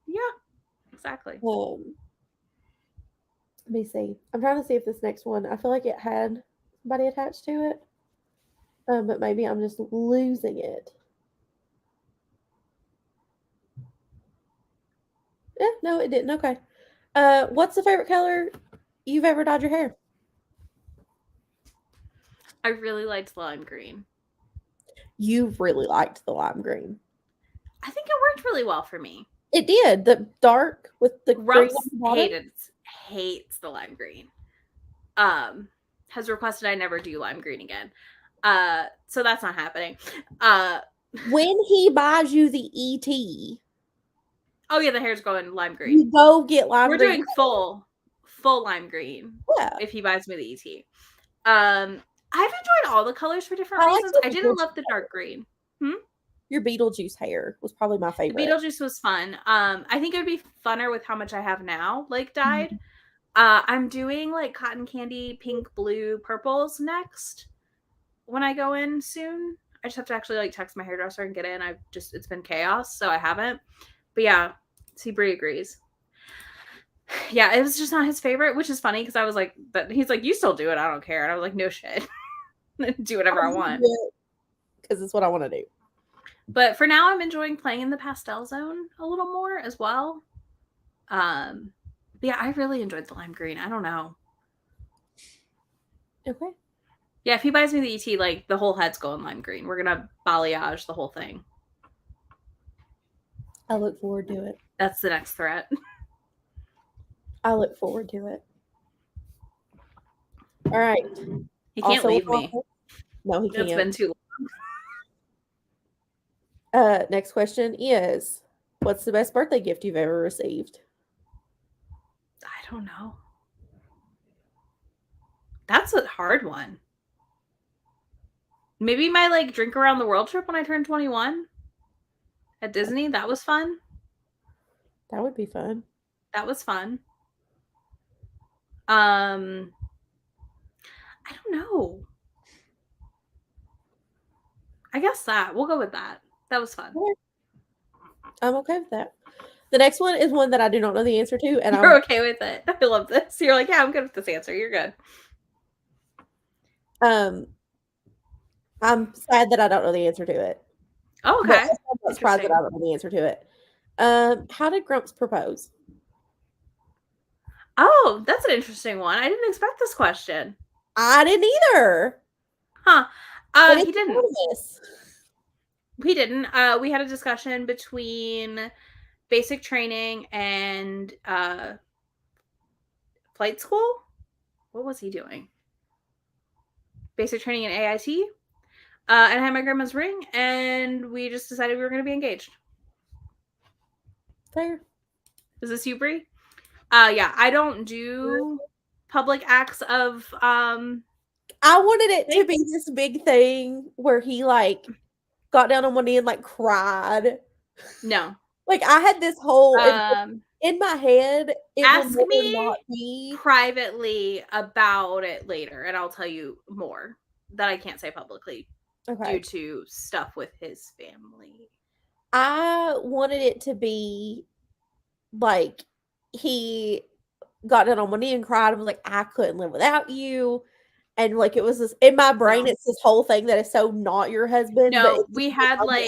Yeah, exactly.
Let me see. I'm trying to see if this next one, I feel like it had somebody attached to it. But maybe I'm just losing it. Yeah, no, it didn't. Okay. What's the favorite color you've ever dyed your hair?
I really liked lime green.
You really liked the lime green.
I think it worked really well for me.
It did. The dark with the
Grumps hates the lime green. Has requested I never do lime green again. So that's not happening.
When he buys you the ET,
Oh yeah, the hair's going lime green.
You go get lime
We're
green.
We're doing full lime green.
Yeah.
If he buys me the ET. I've enjoyed all the colors for different reasons. I didn't love the dark green.
Your Beetlejuice hair was probably my favorite.
The Beetlejuice was fun. I think it would be funner with how much I have now, like dyed. I'm doing like cotton candy, pink, blue, purples next when I go in soon. I just have to actually like text my hairdresser and get in. It's been chaos, so I haven't. But yeah, see, Brie agrees. Yeah, it was just not his favorite, which is funny because I was like, but he's like, you still do it. I don't care. And I was like, no shit. Do whatever I want.
Because it's what I want to do.
But for now, I'm enjoying playing in the pastel zone a little more as well. Yeah, I really enjoyed the lime green. I don't know.
Okay.
Yeah, if he buys me the ET, like the whole head's going lime green. We're gonna balayage the whole thing.
I look forward to it.
That's the next threat.
I look forward to it. All right.
He can't leave me.
No, he can't.
It's been too
long. Next question is, what's the best birthday gift you've ever received?
I don't know. That's a hard one. Maybe my like drink around the world trip when I turned 21 at Disney. That was fun.
That would be fun.
That was fun. I don't know. I guess that. We'll go with that. That was fun.
I'm okay with that. The next one is one that I do not know the answer to, and
You're okay with it. I love this. You're like, yeah, I'm good with this answer. You're good.
I'm sad that I don't know the answer to it.
Oh, okay.
I'm surprised that I don't know the answer to it. How did Grumps propose?
Oh, that's an interesting one. I didn't expect this question.
I didn't either.
Huh. He didn't. He didn't. We had a discussion between basic training and flight school. What was he doing? Basic training and AIT. And I had my grandma's ring, and we just decided we were going to be engaged.
Fair.
Is this you, Brie? Yeah, I don't do public acts of
I wanted it to be this big thing where he like got down on one knee and like cried.
No.
Like I had this whole in my head.
Ask me privately about it later, and I'll tell you more that I can't say publicly due to stuff with his family.
I wanted it to be like he got down on one knee and cried and was like, I couldn't live without you. And like it was this in my brain, it's this whole thing that is so not your husband.
No, we had like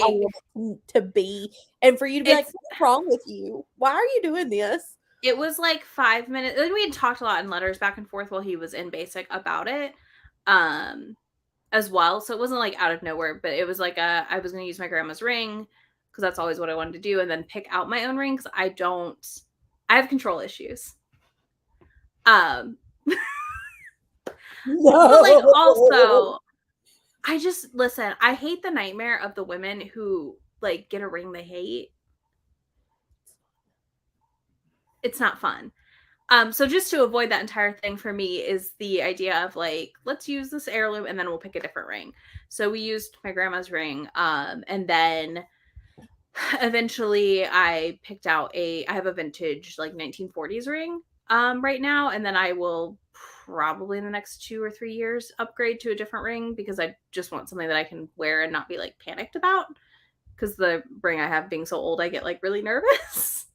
to be, and for you to be like, what's wrong with you? Why are you doing this?
It was like 5 minutes. And we had talked a lot in letters back and forth while he was in basic about it, as well. So it wasn't like out of nowhere, but it was like I was going to use my grandma's ring because that's always what I wanted to do, and then pick out my own ring because I have control issues.
No.
But like also, I hate the nightmare of the women who like get a ring they hate. It's not fun. So just to avoid that entire thing for me is the idea of like, let's use this heirloom and then we'll pick a different ring. So we used my grandma's ring. And then eventually I picked out I have a vintage like 1940s ring right now. And then I will probably in the next 2 or 3 years upgrade to a different ring because I just want something that I can wear and not be like panicked about. Because the ring I have being so old, I get like really nervous.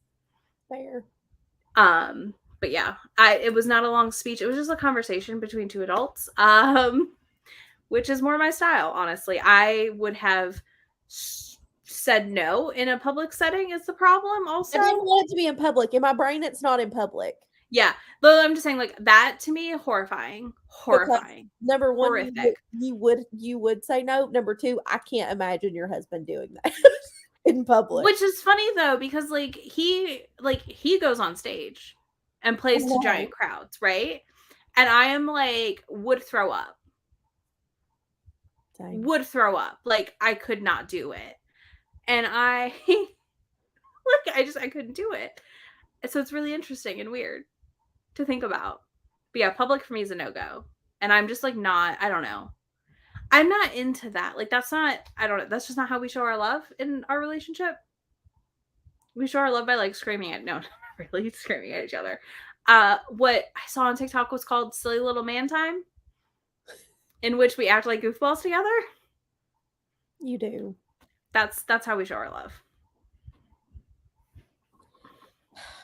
Fair.
But yeah, it was not a long speech. It was just a conversation between two adults, which is more my style, honestly. I would have said no in a public setting is the problem also.
I didn't want it to be in public. In my brain, it's not in public.
Yeah, but I'm just saying like that to me, horrifying. Because
number one, you would say no. Number two, I can't imagine your husband doing that in public.
Which is funny though, because like he goes on stage and plays to giant crowds, right? And I am like would throw up. Like I could not do it. And Like, I couldn't do it. So it's really interesting and weird to think about. But yeah, public for me is a no-go. And I'm just like not, I don't know. I'm not into that. Like, that's not, I don't know. That's just not how we show our love in our relationship. We show our love by like screaming at, no, not really screaming at each other. What I saw on TikTok was called Silly Little Man Time, in which we act like goofballs together.
You do.
That's how we show our love.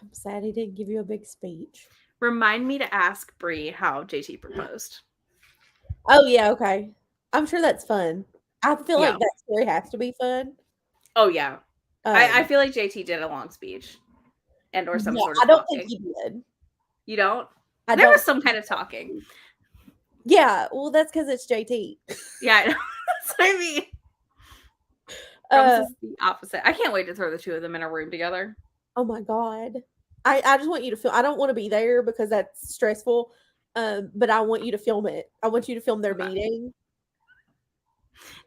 I'm sad he didn't give you a big speech.
Remind me to ask Bree how JT proposed.
Oh yeah, okay. I'm sure that's fun. I feel like that story has to be fun.
Oh yeah. I feel like JT did a long speech and or some sort of
I don't
talking.
think he did.
You don't? There was some kind of talking.
Yeah, well, that's because it's JT.
Yeah, I know. That's what I mean. Grumps is the opposite. I can't wait to throw the two of them in a room together.
Oh my God. I just want you to film. I don't want to be there because that's stressful. But I want you to film it. I want you to film their meeting.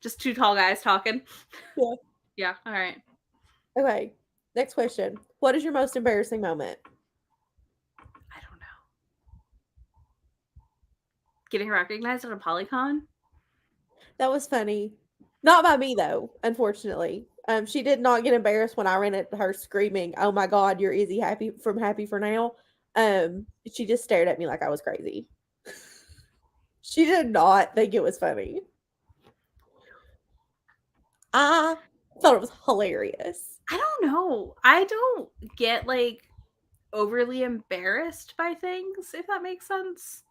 Just two tall guys talking.
Yeah.
Yeah. All right.
Okay. Next question. What is your most embarrassing moment?
I don't know. Getting recognized at a Polycon?
That was funny. Not by me though, unfortunately. She did not get embarrassed when I ran at her screaming, "Oh my God, you're Izzy Happy for Now." She just stared at me like I was crazy. She did not think it was funny. I thought it was hilarious.
I don't know. I don't get like overly embarrassed by things, if that makes sense.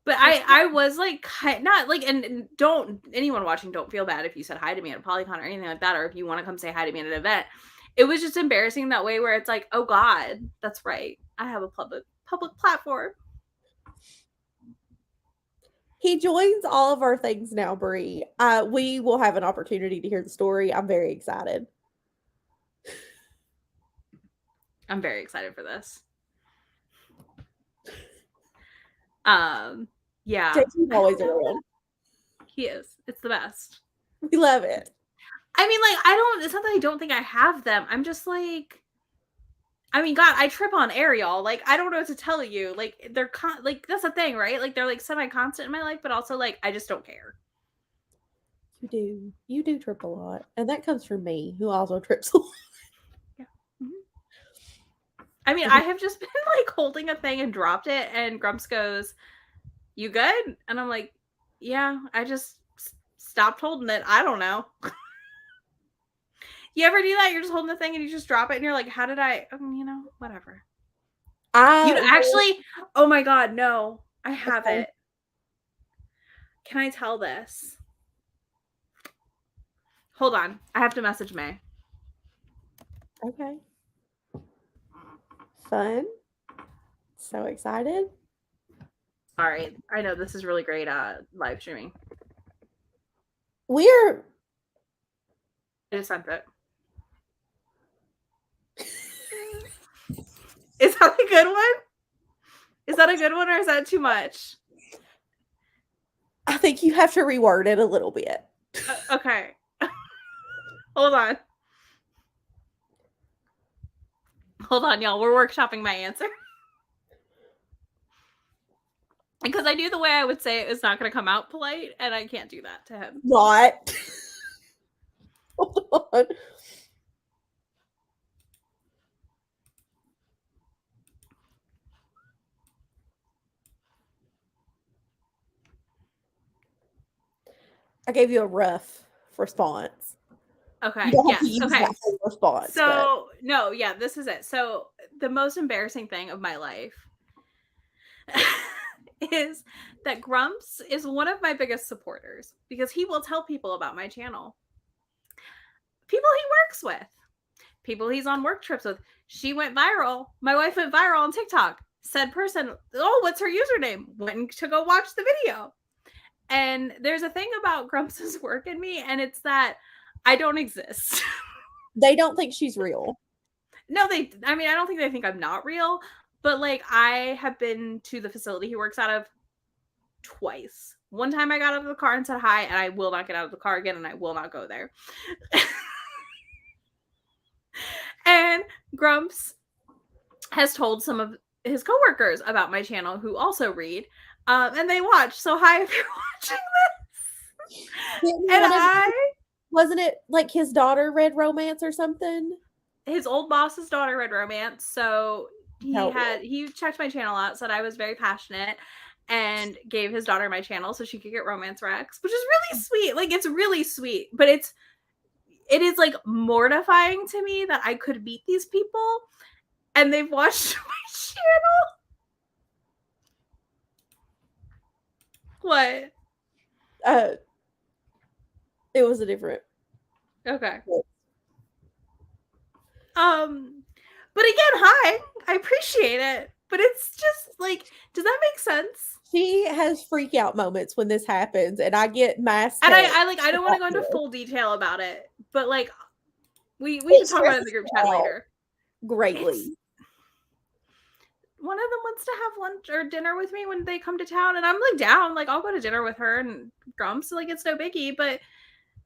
But I was like, not like, and don't, anyone watching, don't feel bad if you said hi to me at a Polycon or anything like that, or if you want to come say hi to me at an event. It was just embarrassing that way where it's like, oh God, that's right. I have a public platform.
He joins all of our things now, Brie. We will have an opportunity to hear the story. I'm very excited.
I'm very excited for this. Yeah.
JT's always around.
He is. It's the best.
We love it.
I mean, like, it's not that I don't think I have them. I'm just like, I mean, God, I trip on Ariel. Like, I don't know what to tell you. Like, they're like, that's the thing, right? Like, they're like semi-constant in my life, but also like, I just don't care.
You do trip a lot. And that comes from me, who also trips a lot.
Yeah. Mm-hmm. I mean, I have just been like holding a thing and dropped it, and Grumps goes, "You good?" And I'm like, "Yeah, I just stopped holding it. I don't know." You ever do that? You're just holding the thing and you just drop it, and you're like, "How did I?" Whatever. Actually, oh my God, no, I have it. Can I tell this? Hold on, I have to message Mae.
Okay. Fun. So excited.
Sorry, I know this is really great live streaming.
I
just sent it. Is that a good one? Is that a good one, or is that too much?
I think you have to reword it a little bit.
Okay. Hold on. Hold on, y'all. We're workshopping my answer. Because I knew the way I would say it is not going to come out polite, and I can't do that to him.
Not. Hold on. I gave you a rough response.
Okay.
Yes. Okay. Response,
so no, yeah, this is it. So the most embarrassing thing of my life is that Grumps is one of my biggest supporters because he will tell people about my channel. People he works with, people he's on work trips with. She went viral. My wife went viral on TikTok. Said person, oh, what's her username? Went to go watch the video. And there's a thing about Grumps' work in me, and it's that I don't exist.
They don't think she's real.
No, I don't think they think I'm not real, but like I have been to the facility he works out of twice. One time I got out of the car and said hi, and I will not get out of the car again, and I will not go there. And Grumps has told some of his coworkers about my channel who also read, and they watch. So hi, if you're watching this.
Wasn't it like his daughter read romance or something?
His old boss's daughter read romance, so he checked my channel out, said I was very passionate, and gave his daughter my channel so she could get romance recs, which is really sweet. Like, it's really sweet, but it is like mortifying to me that I could meet these people and they've watched my channel. What?
It was a different.
Okay. But again, hi. I appreciate it. But it's just like, does that make sense?
She has freak out moments when this happens, and I get mass.
And I don't want to go into full detail about it, but like we should talk about it in the group chat later.
Greatly.
One of them wants to have lunch or dinner with me when they come to town, and I'm like down. Like, I'll go to dinner with her and Grumps. Like, it's no biggie, but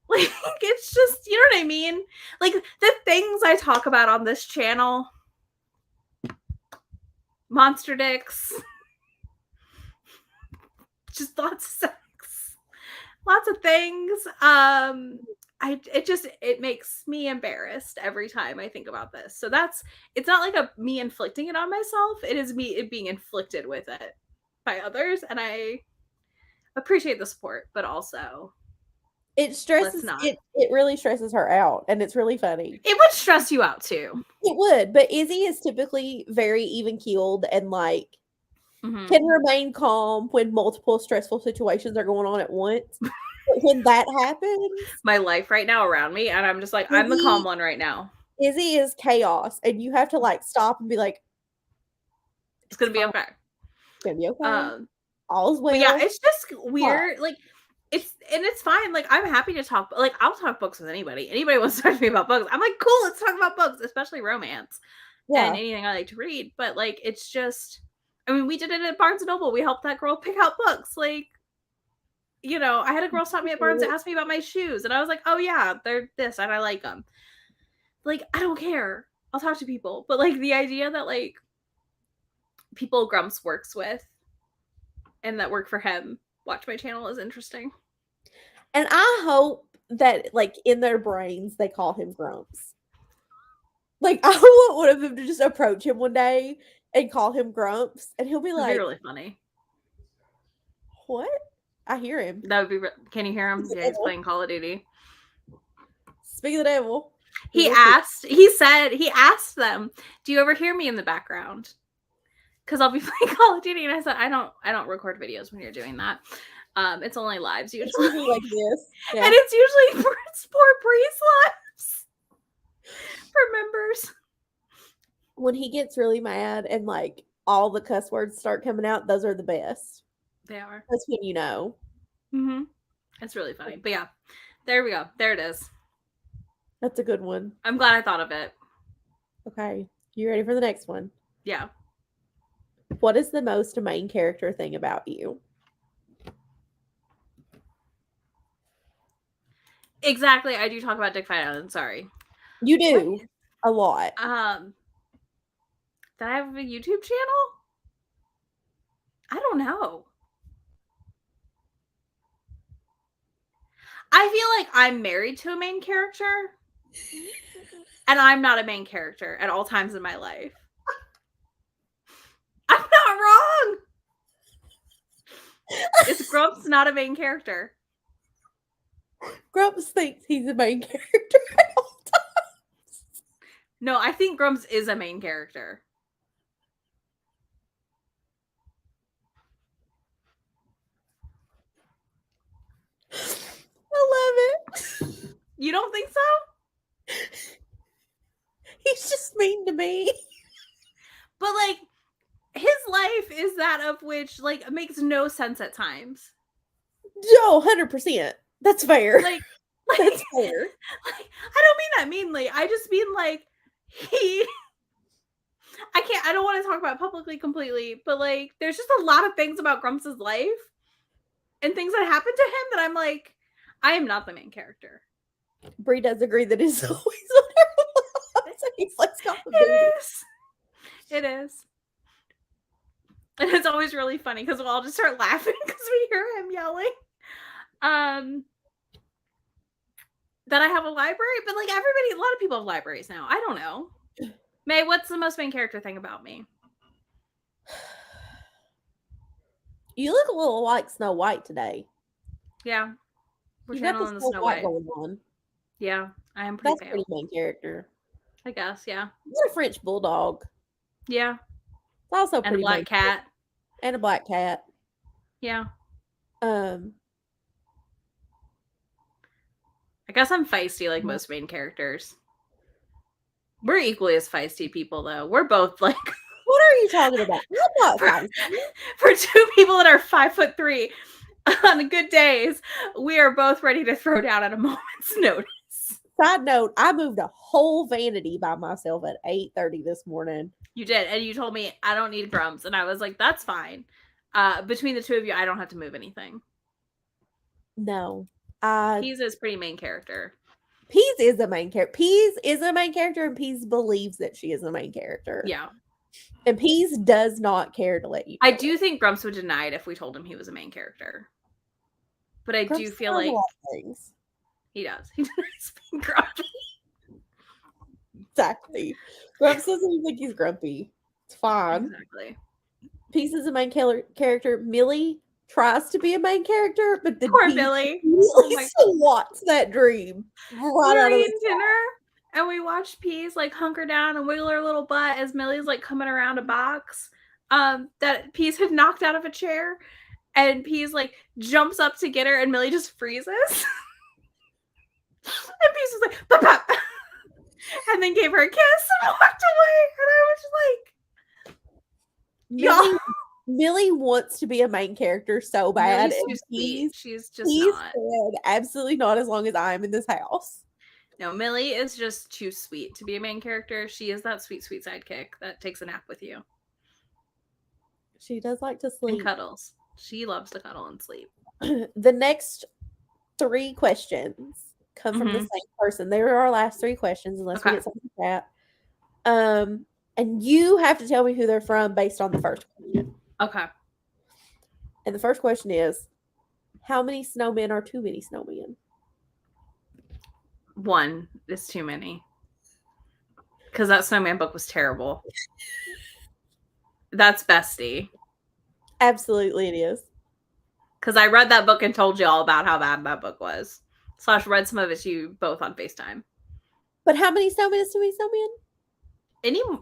like, it's just, you know what I mean? Like, the things I talk about on this channel, monster dicks, just lots of sex, lots of things. It makes me embarrassed every time I think about this. So it's not like me inflicting it on myself. It is me being inflicted with it by others. And I appreciate the support, but also
it stresses, it really stresses her out, and it's really funny.
It would stress you out too.
It would, but Izzy is typically very even-keeled and like can remain calm when multiple stressful situations are going on at once. But when that happens,
my life right now around me, and I'm just like, I'm the calm one right now.
Izzy is chaos, and you have to like stop and be like,
it's gonna be okay.
It's gonna be okay. All's well.
But yeah, it's just weird. Like, it's fine. Like, I'm happy to talk. Like, I'll talk books with anybody. Anybody wants to talk to me about books, I'm like, cool, let's talk about books, especially romance and anything I like to read. But like, it's just, I mean, we did it at Barnes & Noble. We helped that girl pick out books. Like, you know, I had a girl stop me at Barnes and ask me about my shoes, and I was like, oh yeah, they're this, and I like them. Like, I don't care. I'll talk to people. But like, the idea that like people Grumps works with and that work for him watch my channel is interesting.
And I hope that like in their brains they call him Grumps. Like, I want one of them to just approach him one day and call him Grumps, and he'll be like,
that'd be really funny.
What? I hear him.
That would be. Can you hear him? Yeah, he's playing Call of Duty.
Speak of the devil.
He asked them, do you ever hear me in the background? Because I'll be playing Call of Duty, and I said, I don't record videos when you're doing that. It's only lives usually.
It's usually like this.
Yeah. And it's usually for Bree's lives. For members.
When he gets really mad and like all the cuss words start coming out, those are the best.
They are.
That's when you know.
It's really funny. But yeah, there we go. There it is.
That's a good one.
I'm glad I thought of it.
Okay. You ready for the next one?
Yeah.
What is the most main character thing about you?
Exactly. I do talk about Dick Fight Island. Sorry.
You do. A lot.
Did I have a YouTube channel? I don't know. I feel like I'm married to a main character, and I'm not a main character at all times in my life. I'm not wrong. Is Grumps not a main character?
Grumps thinks he's a main character at all times.
No, I think Grumps is a main character.
I love it.
You don't think so?
He's just mean to me.
But like, his life is that of which like makes no sense at times.
No, 100%. That's fair.
Like
that's fair.
Like, I don't mean that meanly. I just mean like I don't want to talk about it publicly completely, but like there's just a lot of things about Grumps' life and things that happen to him that I'm like, I am not the main character.
Bree does agree that it's always on her. He's like, Scott the
It is. It is. And it's always really funny because we'll all just start laughing because we hear him yelling. That I have a library, but like everybody, a lot of people have libraries now. I don't know. May, what's the most main character thing about me?
You look a little like Snow White today.
Yeah.
We're channeling the Snow White going on.
Yeah, I am pretty
That's pretty main character.
I guess, yeah.
You're a French bulldog.
Yeah.
It's also pretty
and a black cat.
And a black cat.
Yeah.
I
guess I'm feisty like most main characters. We're equally as feisty people, though. We're both like...
What are you talking about? I'm not feisty.
For two people that are 5'3", on good days, we are both ready to throw down at a moment's notice.
Side note, I moved a whole vanity by myself at 8:30 this morning.
You did, and you told me I don't need Grumps, and I was like, that's fine. Between the two of you, I don't have to move anything.
No.
Peas is pretty main character.
Peas is a main character. Peas is a main character, and Peas believes that she is a main character.
Yeah.
And Peas does not care to let you
I do think Grumps would deny it if we told him he was a main character. But I do feel like...
things.
He does. He denies being grumpy.
Exactly. Grumps doesn't even think he's grumpy. It's fine.
Exactly.
Peas is a main character. Millie tries to be a main character, but the
poor Millie
swats that dream.
We were eating dinner, and we watched Peas like hunker down and wiggle her little butt as Millie's like coming around a box that Peas had knocked out of a chair, and Peas like jumps up to get her, and Millie just freezes. And Peas was like, pop, pop. And then gave her a kiss and walked away. And I was
like, Millie wants to be a main character so bad.
She's just not.
Said, absolutely not as long as I'm in this house.
No, Millie is just too sweet to be a main character. She is that sweet, sweet sidekick that takes a nap with you.
She does like to sleep.
And cuddles. She loves to cuddle and sleep.
The next 3 questions come from the same person. They were our last 3 questions, unless we get something like that. And you have to tell me who they're from based on the first question.
Okay.
And the first question is, how many snowmen are too many snowmen?
1 is too many. Because that snowman book was terrible. That's bestie.
Absolutely it is.
Because I read that book and told you all about how bad that book was. / read some of it to you both on FaceTime.
But how many snowmen is too many snowmen?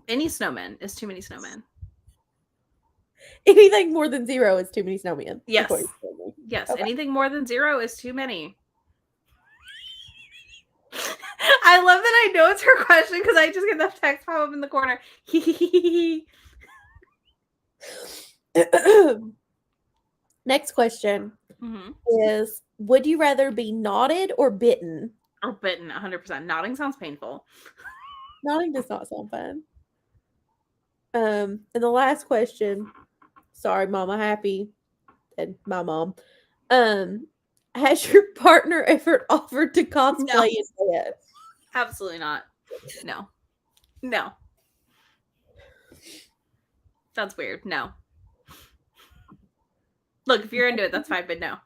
Any snowman is too many snowmen.
Anything more than 0 is too many snowmen.
Yes. Yes. Okay. Anything more than 0 is too many. I love that I know it's her question because I just get the text pop up in the corner.
Next question is, would you rather be knotted or bitten?
Or bitten, 100%. Nodding sounds painful.
Nodding does not sound fun. And the last question, sorry, Mama Happy, and my mom. Has your partner ever offered to cosplay in bed?
Absolutely not. No. No. That's weird. No. Look, if you're into it, that's fine, but no.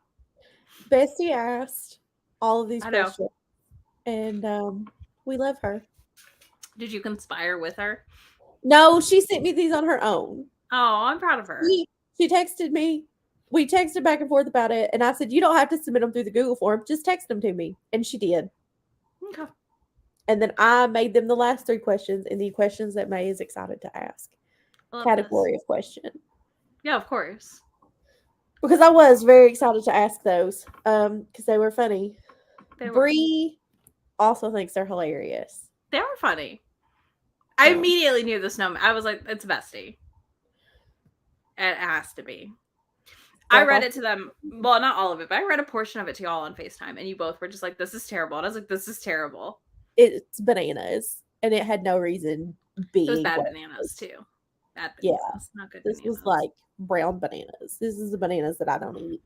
Bestie asked all of these questions. And we love her.
Did you conspire with her?
No, she sent me these on her own.
Oh, I'm proud of her.
She texted me. We texted back and forth about it. And I said, you don't have to submit them through the Google form. Just text them to me. And she did.
Okay.
And then I made them the last 3 questions and the questions that Mae is excited to ask. Category of question.
Yeah, of course.
Because I was very excited to ask those. Because they were funny. Bree also thinks they're hilarious.
They were funny. I immediately knew the snowman. I was like, it's bestie. It has to be. I read it to them. Well, not all of it, but I read a portion of it to y'all on FaceTime, and you both were just like, this is terrible. And I was like, this is terrible.
It's bananas. And it had no reason being.
It was bad bananas, too. Bad bananas.
Yeah.
Not good
this
bananas.
Was like brown bananas. This is the bananas that I don't eat.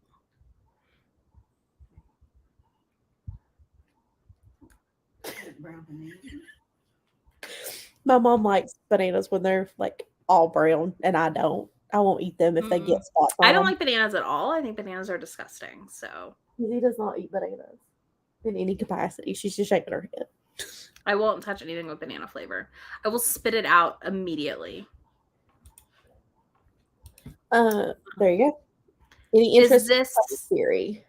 My mom likes bananas when they're like all brown, and I don't. I won't eat them if they get spots on
I don't
them.
like bananas at all. I think bananas are disgusting. So
Lizzie does not eat bananas in any capacity. She's just shaking her head.
I won't touch anything with banana flavor. I will spit it out immediately.
There you go. Any interest in this theory?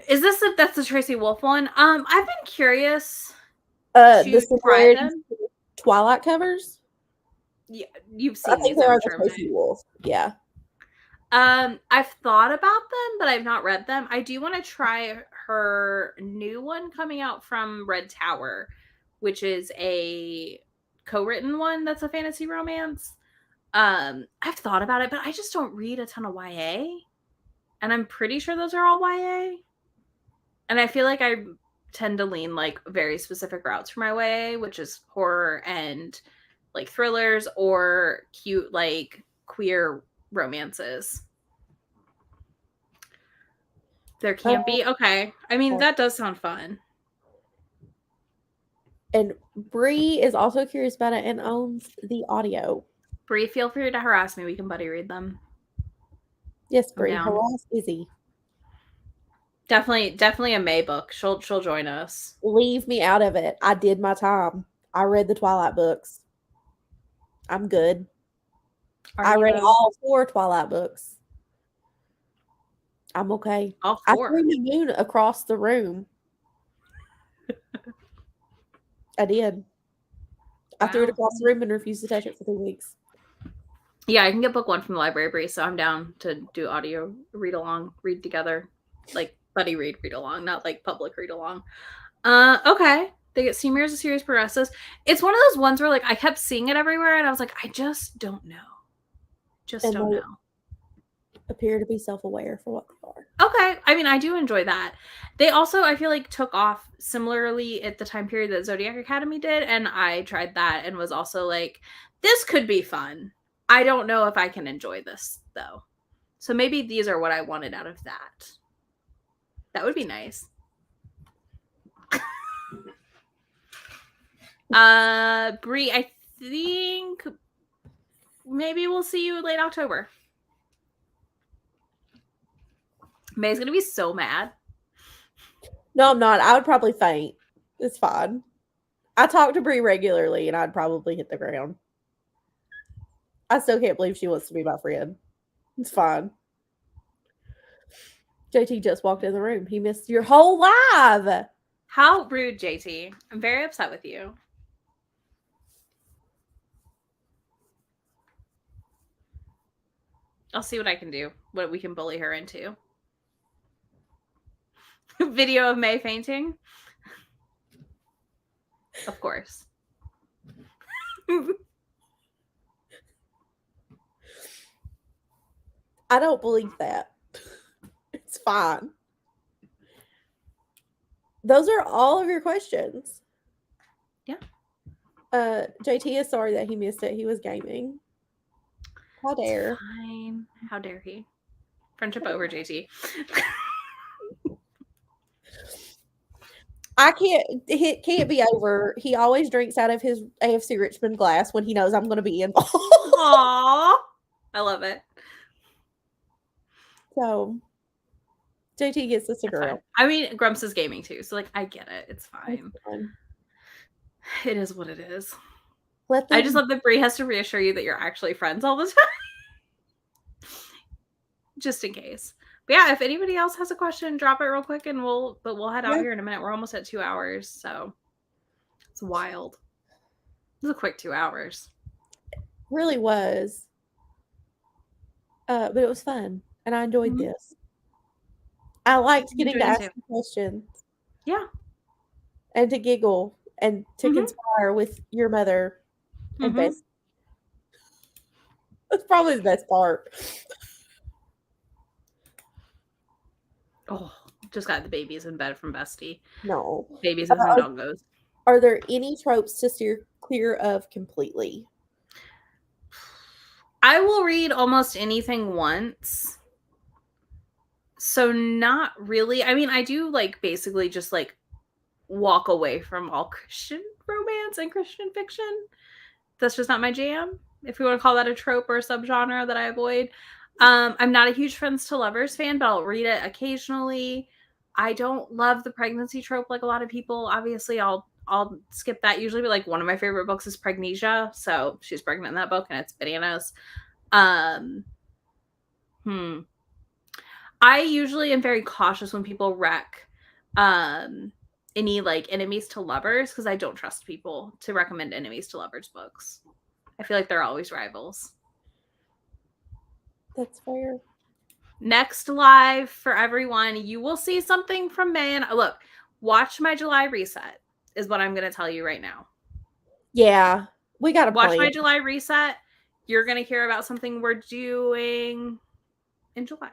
Is this that's the Tracy Wolf one? I've been curious.
The try them. Twilight covers.
Yeah, you've seen.
I think they are the Tracy Wolf. Yeah.
I've thought about them, but I've not read them. I do want to try her new one coming out from Red Tower, which is a co-written one that's a fantasy romance. I've thought about it, but I just don't read a ton of YA. And I'm pretty sure those are all YA. And I feel like I tend to lean like very specific routes for my YA, which is horror and like thrillers or cute like queer romances. There can be. Okay. I mean, that does sound fun.
And Bree is also curious about it and owns the audio.
Bree, feel free to harass me. We can buddy read them.
Yes, Bree. Harass Izzy.
Definitely a May book. She'll join us.
Leave me out of it. I did my time. I read the Twilight books. I'm good. I read all 4 Twilight books. I'm okay.
All 4.
I threw the moon across the room. I did. I threw it across the room and refused to touch it for 2 weeks.
Yeah, I can get book 1 from the library, Bree, so I'm down to do audio read along, read together. Like buddy read along, not like public read along. Okay. They get Senior as a Series progresses. It's one of those ones where like I kept seeing it everywhere and I was like, I just don't know. Don't know.
Appear to be self-aware for what they are.
Okay. I mean, I do enjoy that. They also, I feel like, took off similarly at the time period that Zodiac Academy did, and I tried that and was also like, this could be fun. I don't know if I can enjoy this, though. So maybe these are what I wanted out of that. That would be nice. Bree, I think maybe we'll see you late October. May's gonna be so mad.
No, I'm not. I would probably faint. It's fine. I talk to Bree regularly, and I'd probably hit the ground. I still can't believe she wants to be my friend. It's fine. JT just walked in the room. He missed your whole live.
How rude, JT. I'm very upset with you. I'll see what I can do. What we can bully her into. Video of May fainting? Of course.
I don't believe that. It's fine. Those are all of your questions.
Yeah.
JT is sorry that he missed it. He was gaming. How dare.
It's fine. How dare he? Friendship over, JT.
It can't be over. He always drinks out of his AFC Richmond glass when he knows I'm going to be involved.
Aww. I love it.
So, JT gets the sticker out.
I mean, Grumps is gaming too, so like I get it. It's fine. It is what it is. I just love that Bree has to reassure you that you're actually friends all the time. Just in case. But yeah, if anybody else has a question, drop it real quick and we'll head out here in a minute. We're almost at 2 hours, so it's wild. It was a quick 2 hours.
It really was. But it was fun. And I enjoyed this. I liked getting to ask questions.
Yeah.
And to giggle and to conspire with your mother and Bessie. That's probably the best part.
Oh, just got the babies in bed from Bestie.
No.
Babies and doggos.
Are there any tropes to steer clear of completely?
I will read almost anything once. So not really. I mean, I do like basically just like walk away from all Christian romance and Christian fiction. That's just not my jam. If you want to call that a trope or a subgenre that I avoid. I'm not a huge friends to lovers fan, but I'll read it occasionally. I don't love the pregnancy trope like a lot of people. Obviously, I'll skip that usually, but like one of my favorite books is Pregnesia. So she's pregnant in that book and it's bananas. I usually am very cautious when people rec any like enemies to lovers because I don't trust people to recommend enemies to lovers books. I feel like they're always rivals.
That's fair.
Next live for everyone, you will see something from Mae and I. Look, watch my July reset is what I'm going to tell you right now.
Yeah, we got to
watch my July reset. You're going to hear about something we're doing in July.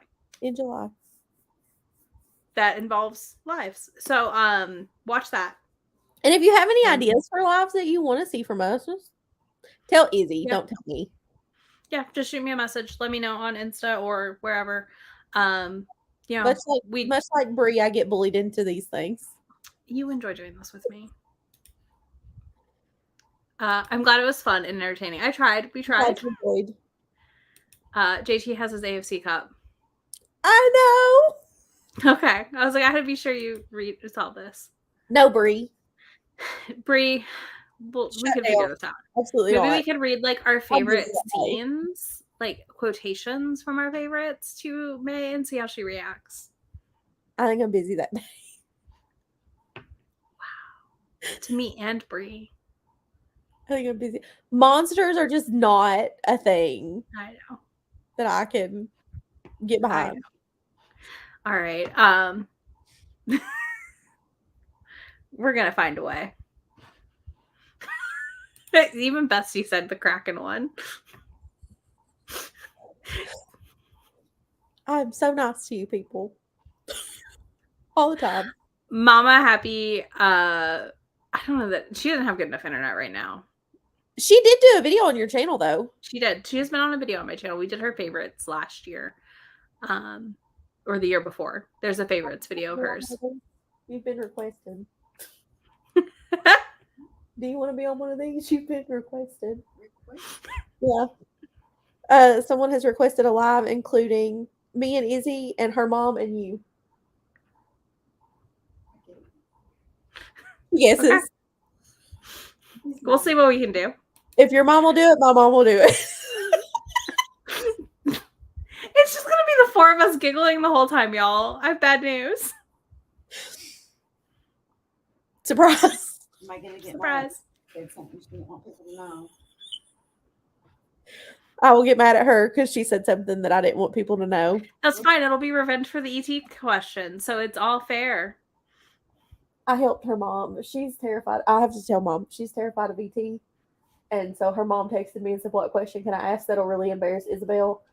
That involves lives. So watch that.
And if you have any ideas for lives that you want to see from us, just tell Izzy.
Yeah.
Don't tell me.
Yeah, just shoot me a message. Let me know on Insta or wherever. You know,
much like Brie, I get bullied into these things.
You enjoy doing this with me. I'm glad it was fun and entertaining. We tried. JT has his AFC cup.
I
know. Okay. I was like, I had to be sure you saw this.
No, Brie.
Brie, well, we could figure this out.
Absolutely.
Maybe we could read like our favorite scenes, like quotations from our favorites to Mae and see how she reacts.
I think I'm busy that day.
Wow. To me and Brie.
I think I'm busy. Monsters are just not a thing.
I know.
That I can get behind.
All right. We're gonna find a way. Even Bestie said the Kraken one.
I'm so nice to you people. All the time.
Mama Happy, I don't know that she doesn't have good enough internet right now.
She did do a video on your channel though.
She did. She has been on a video on my channel. We did her favorites last year. Or the year before. There's a favorites video of hers.
You've been requested. Do you want to be on one of these? You've been requested. Yeah. Someone has requested a live including me and Izzy and her mom and you. Yes.
Okay. We'll see what we can do.
If your mom will do it, my mom will do it.
It's just going to be the four of us giggling the whole time, y'all. I have bad news.
Surprise.
Am I going to get
surprise?
Said something she didn't want people to know.
I will get mad at her because she said something that I didn't want people to know.
That's fine. It'll be revenge for the ET question. So it's all fair.
I helped her mom. She's terrified. I have to tell mom. She's terrified of ET. And so her mom texted me and said, what question can I ask that'll really embarrass Isabel?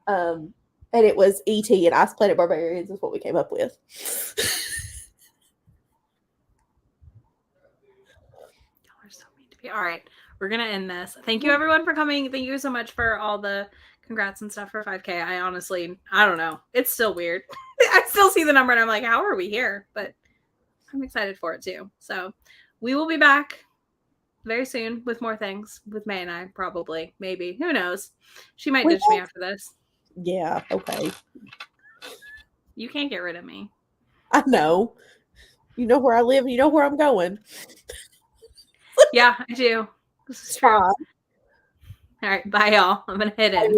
And it was ET and Ice Planet Barbarians is what we came up with.
Y'all are so mean to me. All right. We're going to end this. Thank you everyone for coming. Thank you so much for all the congrats and stuff for 5K. I don't know. It's still weird. I still see the number and I'm like, how are we here? But I'm excited for it too. So we will be back very soon with more things with Mae and I, probably, maybe. Who knows? She might ditch me after this.
Yeah, okay.
You can't get rid of me.
I know. You know where I live. You know where I'm going.
Yeah, I do. This is true. All right, bye, y'all. I'm going to hit it.